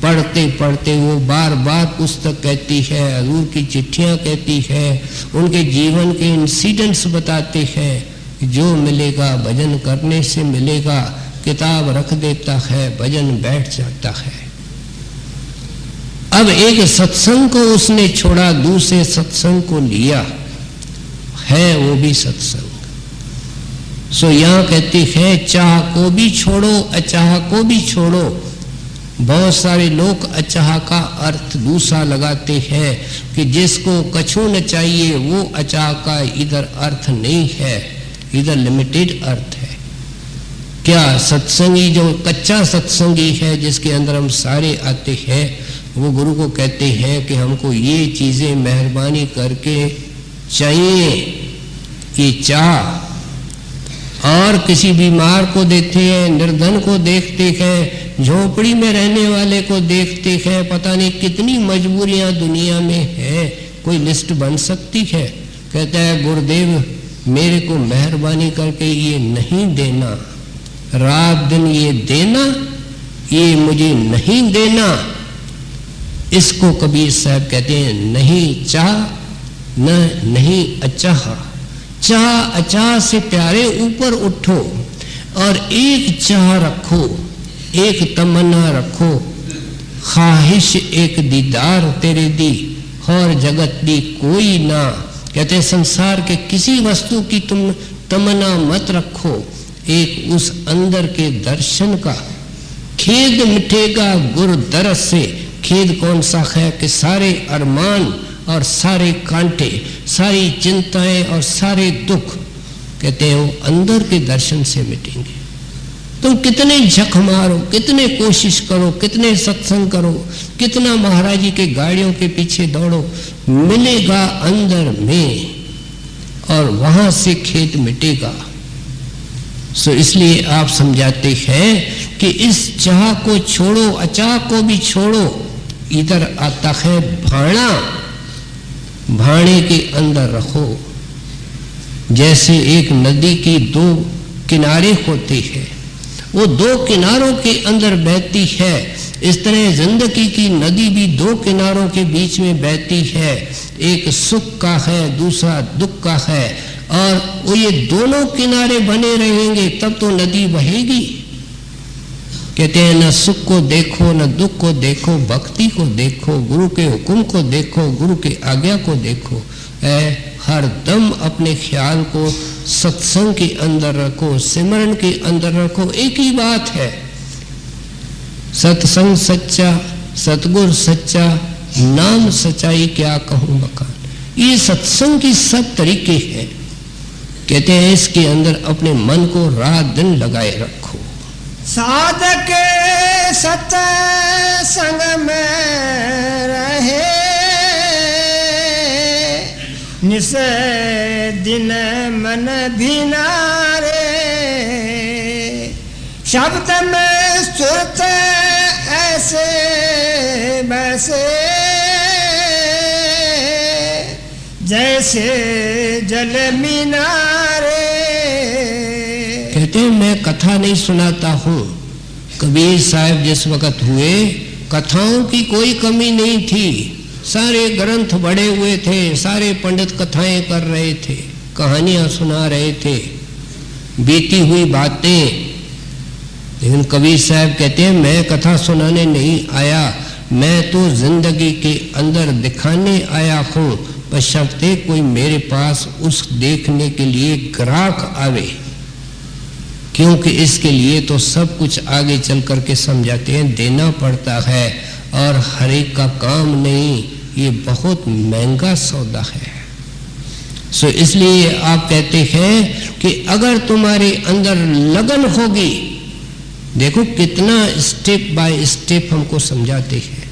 C: पढ़ते पढ़ते वो बार बार पुस्तक कहती है, हजूर की चिट्ठियाँ कहती है, उनके जीवन के इंसिडेंट्स बताते हैं। जो मिलेगा भजन करने से मिलेगा। किताब रख देता है, भजन बैठ जाता है। अब एक सत्संग को उसने छोड़ा, दूसरे सत्संग को लिया है, वो भी सत्संग। सो यहाँ कहती है चाह को भी छोड़ो, अचाह को भी छोड़ो। बहुत सारे लोग अचाह का अर्थ दूसरा लगाते हैं कि जिसको कछु न चाहिए वो अचाह का इधर अर्थ नहीं है, इधर लिमिटेड अर्थ है। क्या सत्संगी जो कच्चा सत्संगी है, जिसके अंदर हम सारे आते हैं, वो गुरु को कहते हैं कि हमको ये चीज़ें मेहरबानी करके चाहिए, ये चाह। और किसी बीमार को देखते हैं, निर्धन को देखते हैं, झोपड़ी में रहने वाले को देखते हैं, पता नहीं कितनी मजबूरियां दुनिया में है, कोई लिस्ट बन सकती है। कहता है गुरुदेव मेरे को मेहरबानी करके ये नहीं देना, रात दिन ये देना, ये मुझे नहीं देना। इसको कबीर साहब कहते हैं नहीं चाह न नहीं अचाह। चाह अचाह से प्यारे ऊपर उठो और एक चाह रखो, एक तमन्ना रखो, ख्वाहिश एक दीदार तेरे दी और जगत दी कोई ना। कहते संसार के किसी वस्तु की तुम तमन्ना मत रखो, एक उस अंदर के दर्शन का। खेद मिटेगा गुर दरस से। खेद कौन सा है कि सारे अरमान और सारे कांटे, सारी चिंताएं और सारे दुख, कहते हैं वो अंदर के दर्शन से मिटेंगे। तुम कितने झक मारो, कितने कोशिश करो, कितने सत्संग करो, कितना महाराज जी के गाड़ियों के पीछे दौड़ो, मिलेगा अंदर में और वहां से खेद मिटेगा। सो इसलिए आप समझाते हैं कि इस चाह को छोड़ो, अचाह को भी छोड़ो। इधर आता है भाना, भाने के अंदर रखो। जैसे एक नदी की दो किनारे होते हैं, वो दो किनारों के अंदर बहती है, इस तरह जिंदगी की नदी भी दो किनारों के बीच में बहती है। एक सुख का है, दूसरा दुख का है, और वो ये दोनों किनारे बने रहेंगे तब तो नदी बहेगी। कहते हैं न सुख को देखो, न दुख को देखो, भक्ति को देखो, गुरु के हुक्म को देखो, गुरु के आज्ञा को देखो। हर दम अपने ख्याल को सत्संग के अंदर रखो, सिमरन के अंदर रखो। एक ही बात है, सत्संग सच्चा, सतगुर सच्चा, नाम सच्चाई क्या कहूँ बखान। ये सत्संग की सब तरीके हैं। कहते हैं इसके अंदर अपने मन को रात दिन लगाए रखो।
B: साधक सत्संग में रहे, निस दिन मन भिनारे, शब्द में सुरत ऐसे वैसे, जैसे जल मीनारे।
C: कहते हैं मैं कथा नहीं सुनाता हूँ। कबीर साहब जिस वक्त हुए, कथाओं की कोई कमी नहीं थी, सारे ग्रंथ बड़े हुए थे, सारे पंडित कथाएं कर रहे थे, कहानियां सुना रहे थे, बीती हुई बातें। लेकिन कबीर साहब कहते हैं मैं कथा सुनाने नहीं आया, मैं तो जिंदगी के अंदर दिखाने आया हूँ, बशर्ते कोई मेरे पास उस देखने के लिए ग्राहक आवे। क्योंकि इसके लिए तो सब कुछ आगे चल करके समझाते हैं, देना पड़ता है, और हर एक का काम नहीं, ये बहुत महंगा सौदा है। सो इसलिए आप कहते हैं कि अगर तुम्हारे अंदर लगन होगी, देखो कितना स्टेप बाय स्टेप हमको समझाते हैं।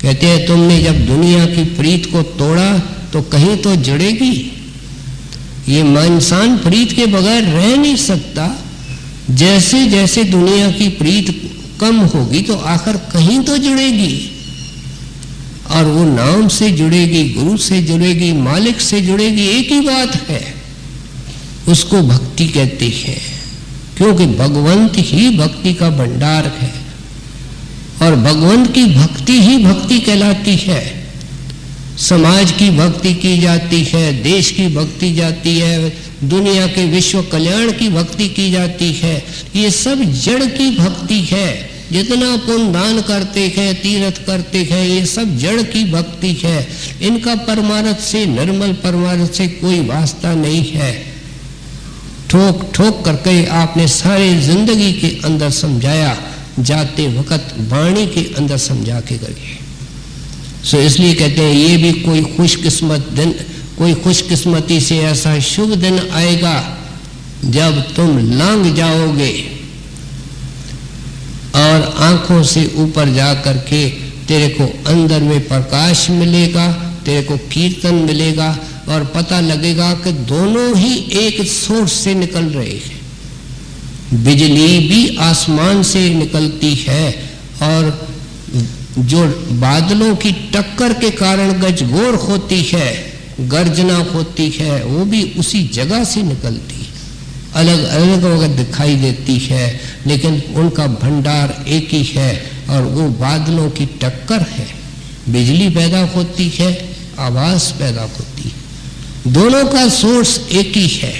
C: कहते हैं तुमने जब दुनिया की प्रीत को तोड़ा तो कहीं तो जुड़ेगी। ये इंसान प्रीत के बगैर रह नहीं सकता। जैसे जैसे दुनिया की प्रीत कम होगी तो आखिर कहीं तो जुड़ेगी, और वो नाम से जुड़ेगी, गुरु से जुड़ेगी, मालिक से जुड़ेगी। एक ही बात है, उसको भक्ति कहते हैं, क्योंकि भगवंत ही भक्ति का भंडार है, और भगवंत की भक्ति ही भक्ति कहलाती है। समाज की भक्ति की जाती है, देश की भक्ति जाती है, दुनिया के विश्व कल्याण की भक्ति की जाती है। ये सब जड़ की भक्ति है। जितना पुण्य दान करते हैं, तीर्थ करते हैं, ये सब जड़ की भक्ति है। इनका परमार्थ से, निर्मल परमार्थ से कोई वास्ता नहीं है। ठोक ठोक करके आपने सारे जिंदगी के अंदर समझाया, जाते वक्त वाणी के अंदर समझा के गए। सो इसलिए कहते हैं ये भी कोई खुशकिस्मत दिन, कोई खुशकिस्मती से ऐसा शुभ दिन आएगा जब तुम लांग जाओगे और आंखों से ऊपर जा करके तेरे को अंदर में प्रकाश मिलेगा, तेरे को कीर्तन मिलेगा, और पता लगेगा कि दोनों ही एक सोर्स से निकल रहे हैं। बिजली भी आसमान से निकलती है, और जो बादलों की टक्कर के कारण गजगोर होती है, गर्जना होती है, वो भी उसी जगह से निकलती है। अलग अलग वक्त दिखाई देती है, लेकिन उनका भंडार एक ही है, और वो बादलों की टक्कर है। बिजली पैदा होती है, आवाज पैदा होती है, दोनों का सोर्स एक ही है,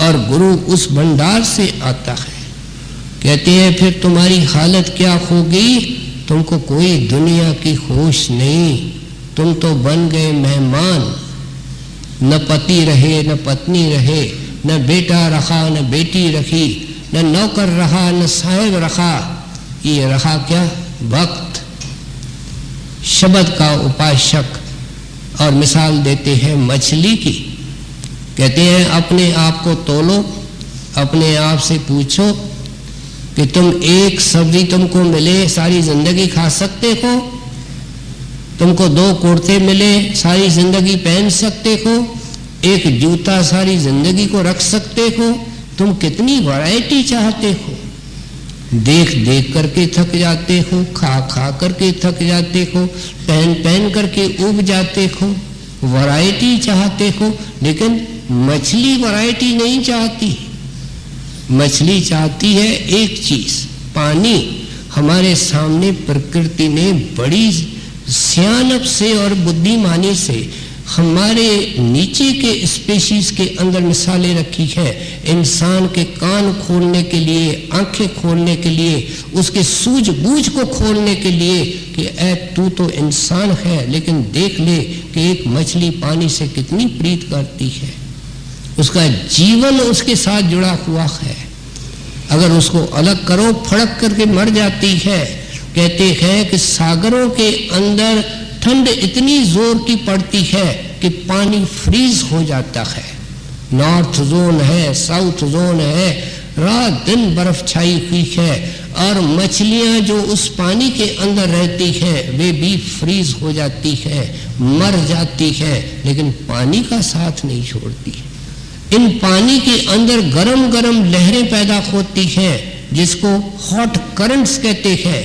C: और गुरु उस भंडार से आता है। कहते हैं फिर तुम्हारी हालत क्या होगी? तुमको कोई दुनिया की होश नहीं, तुम तो बन गए मेहमान। न पति रहे, न पत्नी रहे, न बेटा रहा, न बेटी रखी, न नौकर रहा, न साहेब रखा। ये रहा क्या? भक्त, शब्द का उपासक। और मिसाल देते हैं मछली की। कहते हैं अपने आप को तोलो, अपने आप से पूछो कि तुम एक सब्जी तुमको मिले सारी जिंदगी खा सकते हो? तुमको 2 कुर्ते मिले सारी जिंदगी पहन सकते हो? एक जूता सारी जिंदगी को रख सकते हो? तुम कितनी वैरायटी चाहते हो? देख देख करके थक जाते हो, खा खा करके थक जाते हो, पहन पहन करके उब जाते हो, वैरायटी चाहते हो। लेकिन मछली वैरायटी नहीं चाहती। मछली चाहती है एक चीज, पानी। हमारे सामने प्रकृति ने बड़ी सियानत से और बुद्धिमानी से हमारे नीचे के स्पेशीज के अंदर मिसालें रखी है। इंसान के कान खोलने के लिए, आंखें खोलने के लिए, उसके सूझबूझ को खोलने के लिए कि ऐ तू तो इंसान है, लेकिन देख ले कि एक मछली पानी से कितनी प्रीत करती है। उसका जीवन उसके साथ जुड़ा हुआ है। अगर उसको अलग करो, फड़क करके मर जाती है। कहते हैं कि सागरों के अंदर ठंड इतनी जोर की पड़ती है कि पानी फ्रीज हो जाता है। नॉर्थ जोन है, साउथ जोन है, रात दिन बर्फ छाई हुई है, और मछलियां जो उस पानी के अंदर रहती हैं वे भी फ्रीज हो जाती है, मर जाती है, लेकिन पानी का साथ नहीं छोड़ती। इन पानी के अंदर गरम गरम लहरें पैदा होती हैं जिसको हॉट करंट्स कहते हैं,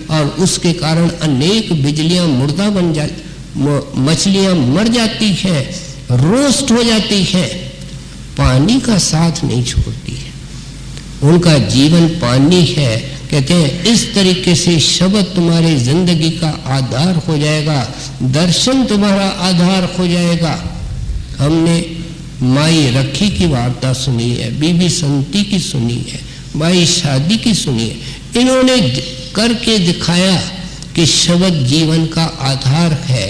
C: और उसके कारण अनेक बिजलियां मुर्दा बन जाती, मछलियां मर जाती है, रोस्ट हो जाती है। पानी का साथ नहीं छोड़ती है, उनका जीवन पानी है। कहते हैं इस तरीके से शब्द तुम्हारी जिंदगी का आधार हो जाएगा, दर्शन तुम्हारा आधार हो जाएगा। हमने माई रखी की वार्ता सुनी है, बीबी संती की सुनी है, माई शादी की सुनी है। इन्होंने करके दिखाया कि शब्द जीवन का आधार है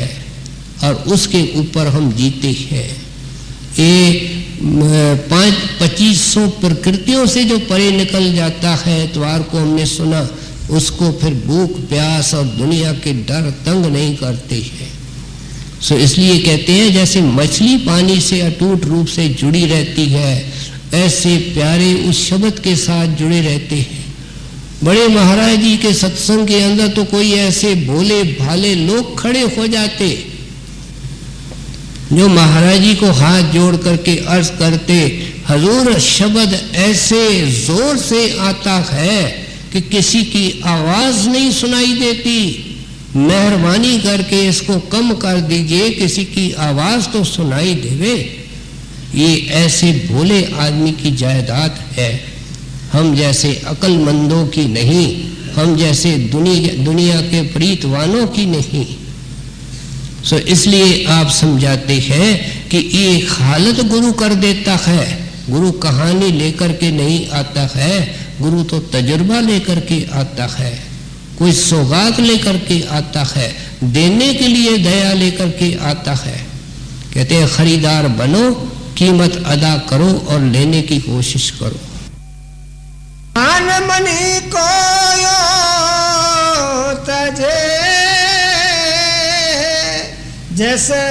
C: और उसके ऊपर हम जीते हैं। ये 2500 प्रकृतियों से जो परे निकल जाता है, इतवार को हमने सुना, उसको फिर भूख प्यास और दुनिया के डर तंग नहीं करते हैं। सो इसलिए कहते हैं जैसे मछली पानी से अटूट रूप से जुड़ी रहती है, ऐसे प्यारे उस शब्द के साथ जुड़े रहते हैं। बड़े महाराज जी के सत्संग के अंदर तो कोई ऐसे भोले भाले लोग खड़े हो जाते जो महाराज जी को हाथ जोड़ करके अर्ज करते, हजूर शब्द ऐसे जोर से आता है कि किसी की आवाज नहीं सुनाई देती, मेहरबानी करके इसको कम कर दीजिए, किसी की आवाज तो सुनाई देवे। ये ऐसे भोले आदमी की जायदाद है, हम जैसे अक्लमंदों की नहीं, हम जैसे दुनिया के प्रीतवानों की नहीं। सो इसलिए आप समझाते हैं कि ये हालत गुरु कर देता है। गुरु कहानी लेकर के नहीं आता है, गुरु तो तजुर्बा लेकर के आता है, कोई सौगात लेकर के आता है, देने के लिए दया लेकर के आता है। कहते हैं खरीदार बनो, कीमत अदा करो और लेने की कोशिश करो।
B: मान मनी को तजे जैसे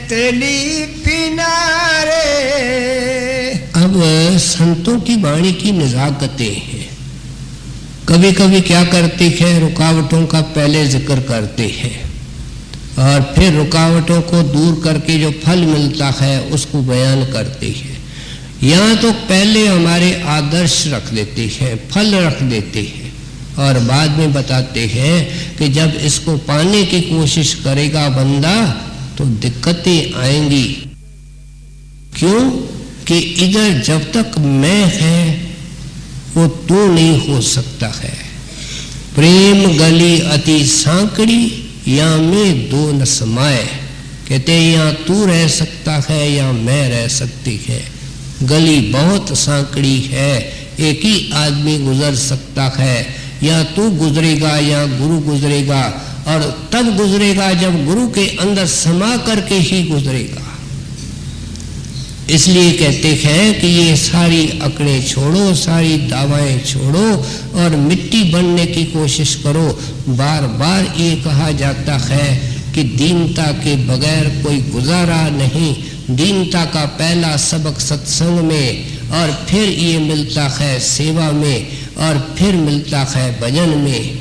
B: तेली पिनारे।
C: अब संतों की वाणी की नजाकतें हैं। कभी कभी क्या करते हैं, रुकावटों का पहले जिक्र करते हैं और फिर रुकावटों को दूर करके जो फल मिलता है उसको बयान करते हैं। यहाँ तो पहले हमारे आदर्श रख देते हैं, फल रख देते हैं, और बाद में बताते हैं कि जब इसको पाने की कोशिश करेगा बंदा तो दिक्कतें आएंगी। क्यों कि इधर जब तक मैं है वो तू नहीं हो सकता है। प्रेम गली अति सांकड़ी या में दो न समाए। कहते हैं या तू रह सकता है या मैं रह सकती है। गली बहुत सांकड़ी है, एक ही आदमी गुजर सकता है, या तू गुजरेगा या गुरु गुजरेगा, और तब गुजरेगा जब गुरु के अंदर समा करके ही गुजरेगा। इसलिए कहते हैं कि ये सारी अकड़ें छोड़ो, सारी दावाएं छोड़ो और मिट्टी बनने की कोशिश करो। बार बार ये कहा जाता है कि दीनता के बगैर कोई गुजारा नहीं। दीनता का पहला सबक सत्संग में, और फिर ये मिलता है सेवा में, और फिर मिलता है भजन में।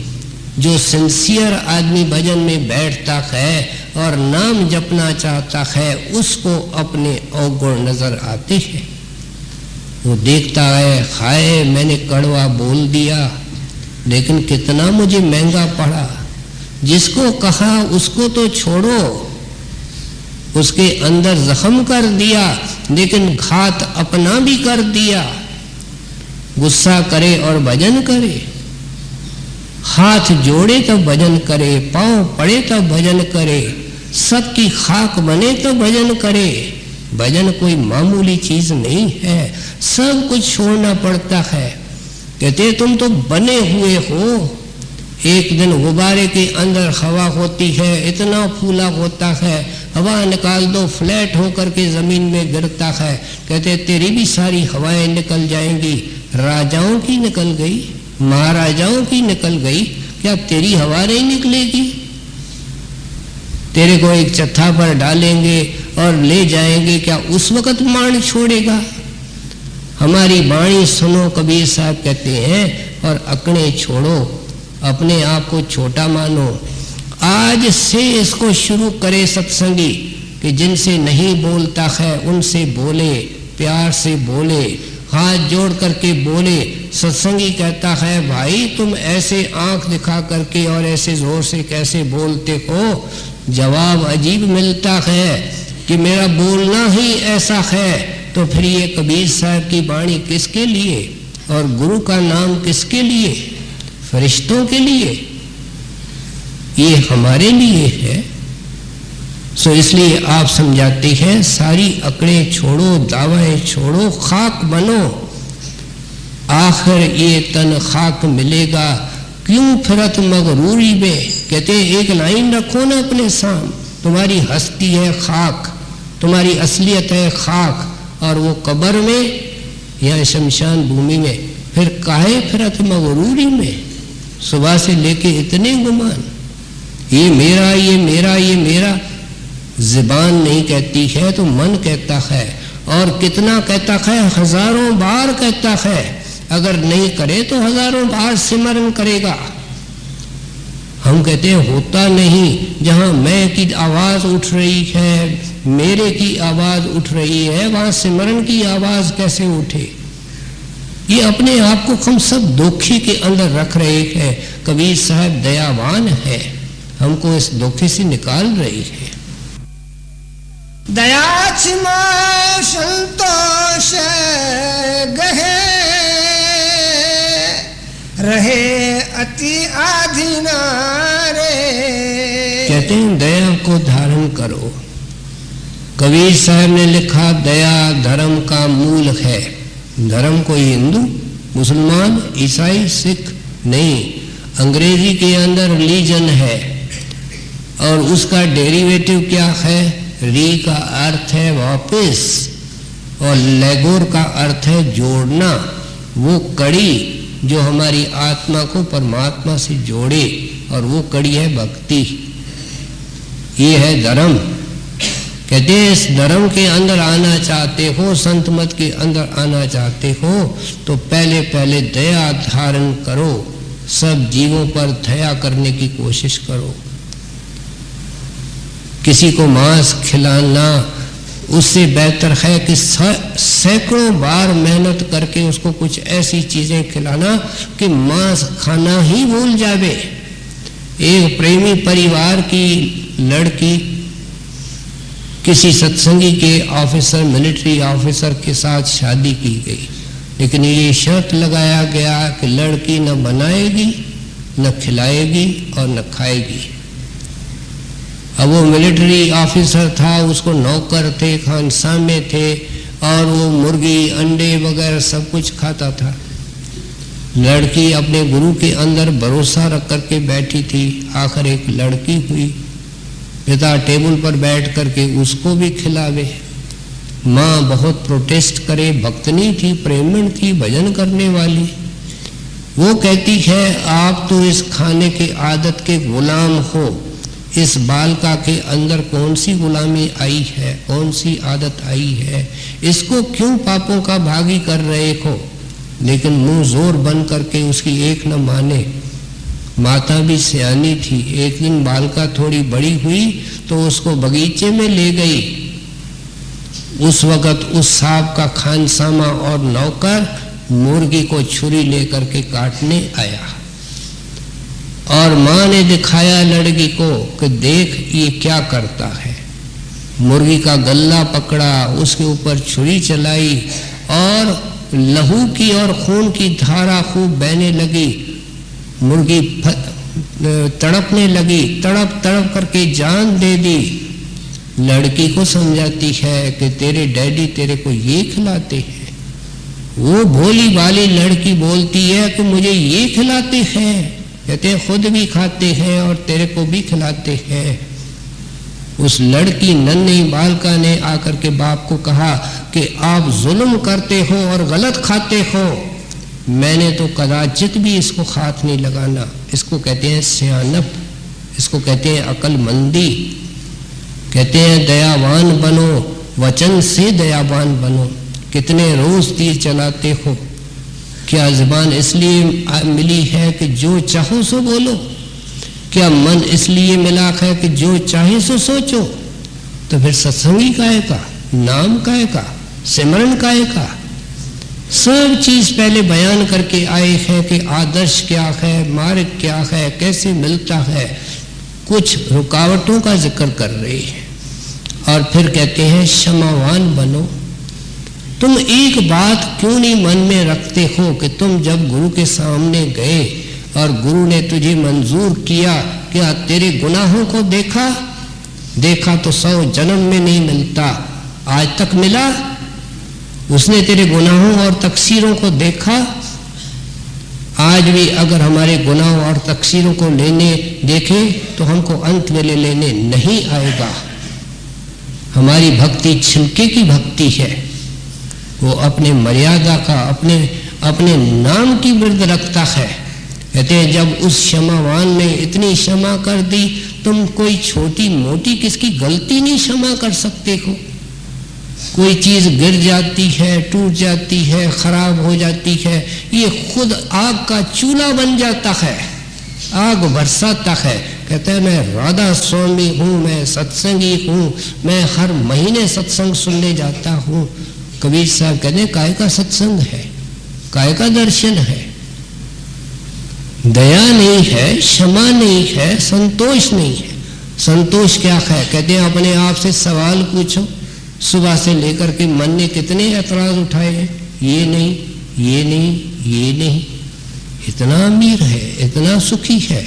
C: जो सिंसियर आदमी भजन में बैठता है और नाम जपना चाहता है, उसको अपने अवगुण नजर आते हैं। वो देखता है, हाय मैंने कड़वा बोल दिया, लेकिन कितना मुझे महंगा पड़ा। जिसको कहा उसको तो छोड़ो, उसके अंदर जख्म कर दिया, लेकिन घात अपना भी कर दिया। गुस्सा करे और भजन करे, हाथ जोड़े तो भजन करे, पांव पड़े तो भजन करे, सबकी खाक बने तो भजन करे। भजन कोई मामूली चीज नहीं है, सब कुछ छोड़ना पड़ता है। कहते तुम तो बने हुए हो। एक दिन गुब्बारे के अंदर हवा होती है, इतना फूला होता है, हवा निकाल दो फ्लैट होकर के जमीन में गिरता है। कहते तेरी भी सारी हवाएं निकल जाएंगी। राजाओं की निकल गई, महाराजाओं की निकल गई, क्या तेरी हवा नहीं निकलेगी? तेरे को एक चत्था पर डालेंगे और ले जाएंगे, क्या उस वक्त मान छोड़ेगा? हमारी वाणी सुनो, कबीर साहब कहते हैं, और अकड़े छोड़ो, अपने आप को छोटा मानो। आज से इसको शुरू करे सत्संगी कि जिनसे नहीं बोलता है उनसे बोले, प्यार से बोले, हाथ जोड़ करके बोले। सत्संगी कहता है भाई तुम ऐसे आंख दिखा करके और ऐसे जोर से कैसे बोलते हो? जवाब अजीब मिलता है कि मेरा बोलना ही ऐसा है। तो फिर ये कबीर साहब की वाणी किसके लिए और गुरु का नाम किसके लिए? फरिश्तों के लिए, ये हमारे लिए है। सो इसलिए आप समझाते हैं सारी अकड़े छोड़ो, दावाएं छोड़ो, खाक बनो, आखिर ये तन खाक मिलेगा। क्यों फिरत मगरूरी में? कहते एक लाइन रखो ना अपने सामने, तुम्हारी हस्ती है खाक, तुम्हारी असलियत है खाक, और वो कब्र में या शमशान भूमि में, फिर काहे फिरत मगरूरी में? सुबह से लेके इतने गुमान, ये मेरा, ये मेरा, ये मेरा। ज़बान नहीं कहती है तो मन कहता है, और कितना कहता है? हजारों बार कहता है। अगर नहीं करे तो हजारों बार सिमरन करेगा। हम कहते हैं होता नहीं। जहाँ मैं की आवाज उठ रही है, मेरे की आवाज उठ रही है, वहां सिमरन की आवाज कैसे उठे? ये अपने आप को हम सब धोखे के अंदर रख रहे हैं। कबीर साहब दयावान है, हमको इस धोखे से निकाल रही है।
B: दया छिमा संतोष गहे, रहे अति आधीना रे।
C: कहते हैं दया को धारण करो। कबीर साहब ने लिखा दया धर्म का मूल है। धर्म कोई हिंदू, मुसलमान, ईसाई, सिख नहीं, अंग्रेजी के अंदर रिलीजन है, और उसका डेरिवेटिव क्या है? री का अर्थ है वापस, और लेगोर का अर्थ है जोड़ना। वो कड़ी जो हमारी आत्मा को परमात्मा से जोड़े, और वो कड़ी है भक्ति। ये है धर्म। कहते हैं इस धर्म के अंदर आना चाहते हो, संत मत के अंदर आना चाहते हो, तो पहले पहले दया धारण करो। सब जीवों पर दया करने की कोशिश करो। किसी को मांस खिलाना उससे बेहतर है कि सैकड़ों बार मेहनत करके उसको कुछ ऐसी चीजें खिलाना कि मांस खाना ही भूल जावे। एक प्रेमी परिवार की लड़की किसी सत्संगी के ऑफिसर, मिलिट्री ऑफिसर के साथ शादी की गई, लेकिन ये शर्त लगाया गया कि लड़की न बनाएगी, न खिलाएगी और न खाएगी। अब वो मिलिट्री ऑफिसर था, उसको नौकर थे, खानसामे थे, और वो मुर्गी, अंडे वगैरह सब कुछ खाता था। लड़की अपने गुरु के अंदर भरोसा रख करके बैठी थी। आखिर एक लड़की हुई, पिता टेबल पर बैठ करके उसको भी खिलावे। माँ बहुत प्रोटेस्ट करे, भक्तनी थी, प्रेमण थी, भजन करने वाली। वो कहती है आप तो इस खाने के आदत के गुलाम हो। इस बालिका के अंदर कौन सी गुलामी आई है, कौन सी आदत आई है? इसको क्यों पापों का भागी कर रहे हो? लेकिन मुंह जोर बन करके उसकी एक न माने। माता भी सियानी थी। एक दिन बालिका थोड़ी बड़ी हुई तो उसको बगीचे में ले गई। उस वक़्त उस सांप का खानसामा और नौकर मुर्गी को छुरी लेकर के काटने आया। और माँ ने दिखाया लड़की को कि देख ये क्या करता है। मुर्गी का गल्ला पकड़ा, उसके ऊपर छुरी चलाई और लहू की और खून की धारा खूब बहने लगी। मुर्गी तड़पने लगी, तड़प तड़प करके जान दे दी। लड़की को समझाती है कि तेरे डैडी तेरे को ये खिलाते हैं। वो भोली भाली लड़की बोलती है कि मुझे ये खिलाते हैं। कहते हैं खुद भी खाते हैं और तेरे को भी खिलाते हैं। उस लड़की नन्ही बालिका ने आकर के बाप को कहा कि आप जुल्म करते हो और गलत खाते हो। मैंने तो कदाचित भी इसको हाथ नहीं लगाना। इसको कहते हैं सियानप, इसको कहते हैं अक्लमंदी। कहते हैं दयावान बनो, वचन से दयावान बनो। कितने रोज तीर चलाते हो। क्या ज़बान इसलिए मिली है कि जो चाहो सो बोलो? क्या मन इसलिए मिला है कि जो चाहे सो सोचो? तो फिर सत्संगी काहे का, नाम काहे का, सिमरन काहे का? सब चीज पहले बयान करके आए हैं कि आदर्श क्या है, मार्ग क्या है, कैसे मिलता है। कुछ रुकावटों का जिक्र कर रहे हैं और फिर कहते हैं क्षमावान बनो। तुम एक बात क्यों नहीं मन में रखते हो कि तुम जब गुरु के सामने गए और गुरु ने तुझे मंजूर किया, क्या तेरे गुनाहों को देखा तो 100 जन्म में नहीं मिलता, आज तक मिला? उसने तेरे गुनाहों और तकसीरों को देखा? आज भी अगर हमारे गुनाहों और तकसीरों को देखे तो हमको अंत में लेने नहीं आएगा। हमारी भक्ति छिलके की भक्ति है। वो अपने मर्यादा का, अपने नाम की वृद्ध रखता है। कहते हैं जब उस क्षमावान ने इतनी क्षमा कर दी, तुम कोई छोटी मोटी किसकी गलती नहीं क्षमा कर सकते हो। कोई चीज गिर जाती है, टूट जाती है, खराब हो जाती है, ये खुद आग का चूल्हा बन जाता है, आग बरसाता है। कहते हैं मैं राधा स्वामी हूँ, मैं सत्संगी हूँ, मैं हर महीने सत्संग सुनने जाता हूँ। कबीर साहब कहते हैं काय का सत्संग है, काय का दर्शन है। दया नहीं है, क्षमा नहीं है, संतोष नहीं है। संतोष क्या है? कहते हैं अपने आप से सवाल पूछो, सुबह से लेकर के मन ने कितने ऐतराज उठाए हैं, ये नहीं, ये नहीं, ये नहीं। इतना अमीर है, इतना सुखी है,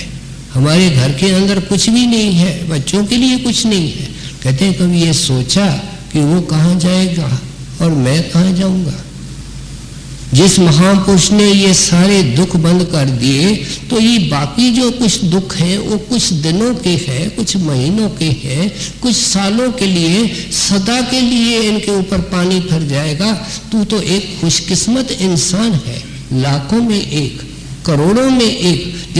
C: हमारे घर के अंदर कुछ भी नहीं है, बच्चों के लिए कुछ नहीं है। कहते हैं कभी ये सोचा कि वो कहाँ जाएगा और मैं कहाँ जाऊंगा? जिस महापुरुष ने ये सारे दुख बंद कर दिए, तो ये बाकी जो कुछ दुख हैं वो कुछ दिनों के हैं, कुछ महीनों के हैं, कुछ सालों के लिए, सदा के लिए इनके ऊपर पानी फिर जाएगा। तू तो एक खुशकिस्मत इंसान है, लाखों में एक, करोड़ों में एक,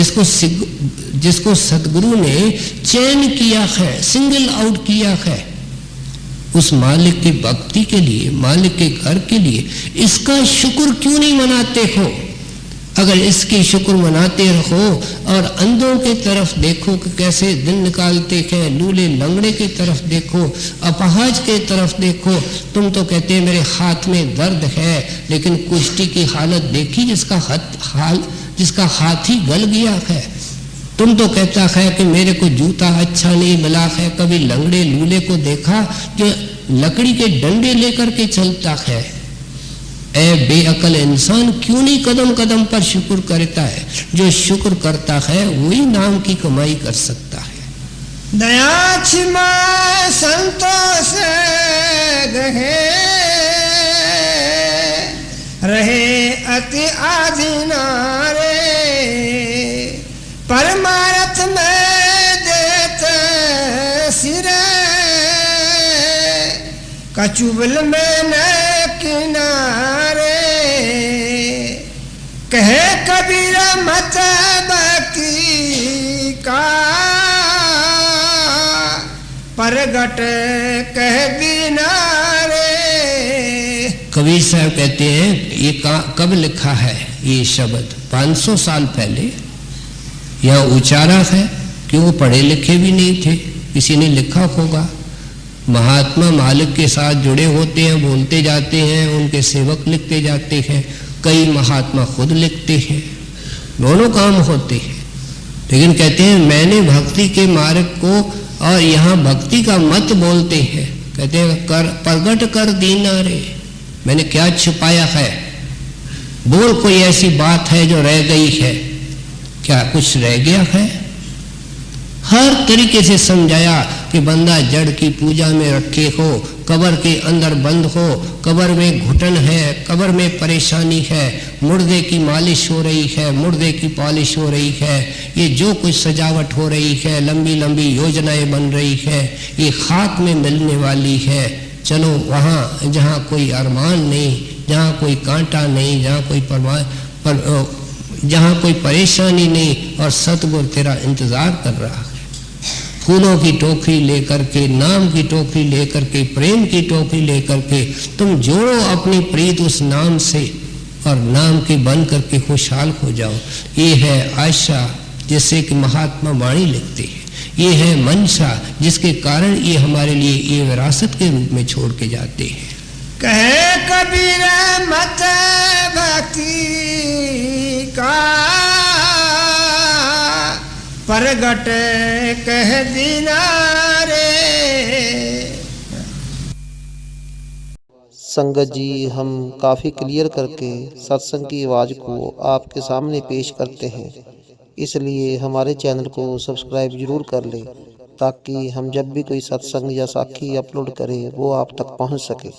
C: जिसको सदगुरु ने चयन किया है, सिंगल आउट किया है। उस मालिक की भक्ति के लिए, मालिक के घर के लिए इसका शुक्र क्यों नहीं मनाते हो? अगर इसकी शुक्र मनाते रहो और अंधों की तरफ देखो कि कैसे दिन निकालते हैं, लूले लंगड़े की तरफ देखो, अपहाज के तरफ देखो। तुम तो कहते हैं मेरे हाथ में दर्द है, लेकिन कुश्ती की हालत देखी जिसका हाथ ही गल गया है। तुम तो कहता है कि मेरे को जूता अच्छा नहीं मिला है। कभी लंगड़े लूले को देखा जो लकड़ी के डंडे लेकर के चलता है। ऐ बेअकल इंसान, क्यों नहीं कदम कदम पर शुक्र करता है? जो शुक्र करता है वही नाम की कमाई कर सकता है।
B: दया क्षमा संतोष रहे अति आधीना रे, परमारथ में देते सिरे, कचुबल में न किनारे। कहे कबीर मत भक्ति का, परगट कह बिना रे।
C: कबीर साहब कहते हैं ये कब लिखा है ये शब्द? 500 साल पहले यह उचारा है कि वो पढ़े लिखे भी नहीं थे, किसी ने लिखा होगा। महात्मा मालिक के साथ जुड़े होते हैं, बोलते जाते हैं, उनके सेवक लिखते जाते हैं, कई महात्मा खुद लिखते हैं, दोनों काम होते हैं। लेकिन कहते हैं मैंने भक्ति के मार्ग को, और यहाँ भक्ति का मत बोलते हैं, कहते हैं कर प्रगट कर दीना रे, मैंने क्या छुपाया है, बोल कोई ऐसी बात है जो रह गई है, क्या कुछ रह गया है। हर तरीके से समझाया कि बंदा जड़ की पूजा में रखे हो, कब्र के अंदर बंद हो, कब्र में घुटन है, कब्र में परेशानी है, मुर्दे की मालिश हो रही है, मुर्दे की पॉलिश हो रही है, ये जो कुछ सजावट हो रही है, लंबी लंबी योजनाएं बन रही है, ये खाक में मिलने वाली है। चलो वहाँ जहाँ कोई अरमान नहीं, जहाँ कोई कांटा नहीं, जहाँ कोई परेशानी नहीं, और सतगुरु तेरा इंतजार कर रहा है। फूलों की टोकरी लेकर के, नाम की टोकरी लेकर के, प्रेम की टोकरी लेकर के तुम जोड़ो अपनी प्रीत उस नाम से, और नाम के बन करके खुशहाल हो जाओ। ये है आशा जिससे कि महात्मा वाणी लिखते हैं, ये है मंशा जिसके कारण ये हमारे लिए ये विरासत के रूप में छोड़ के जाते हैं।
B: कहे कबीर मत भक्ति का प्रगट कह दीना रे।
A: संगत जी, हम काफ़ी क्लियर करके सत्संग की आवाज़ को आपके सामने पेश करते हैं, इसलिए हमारे चैनल को सब्सक्राइब ज़रूर कर लें ताकि हम जब भी कोई सत्संग या साखी अपलोड करें वो आप तक पहुंच सके।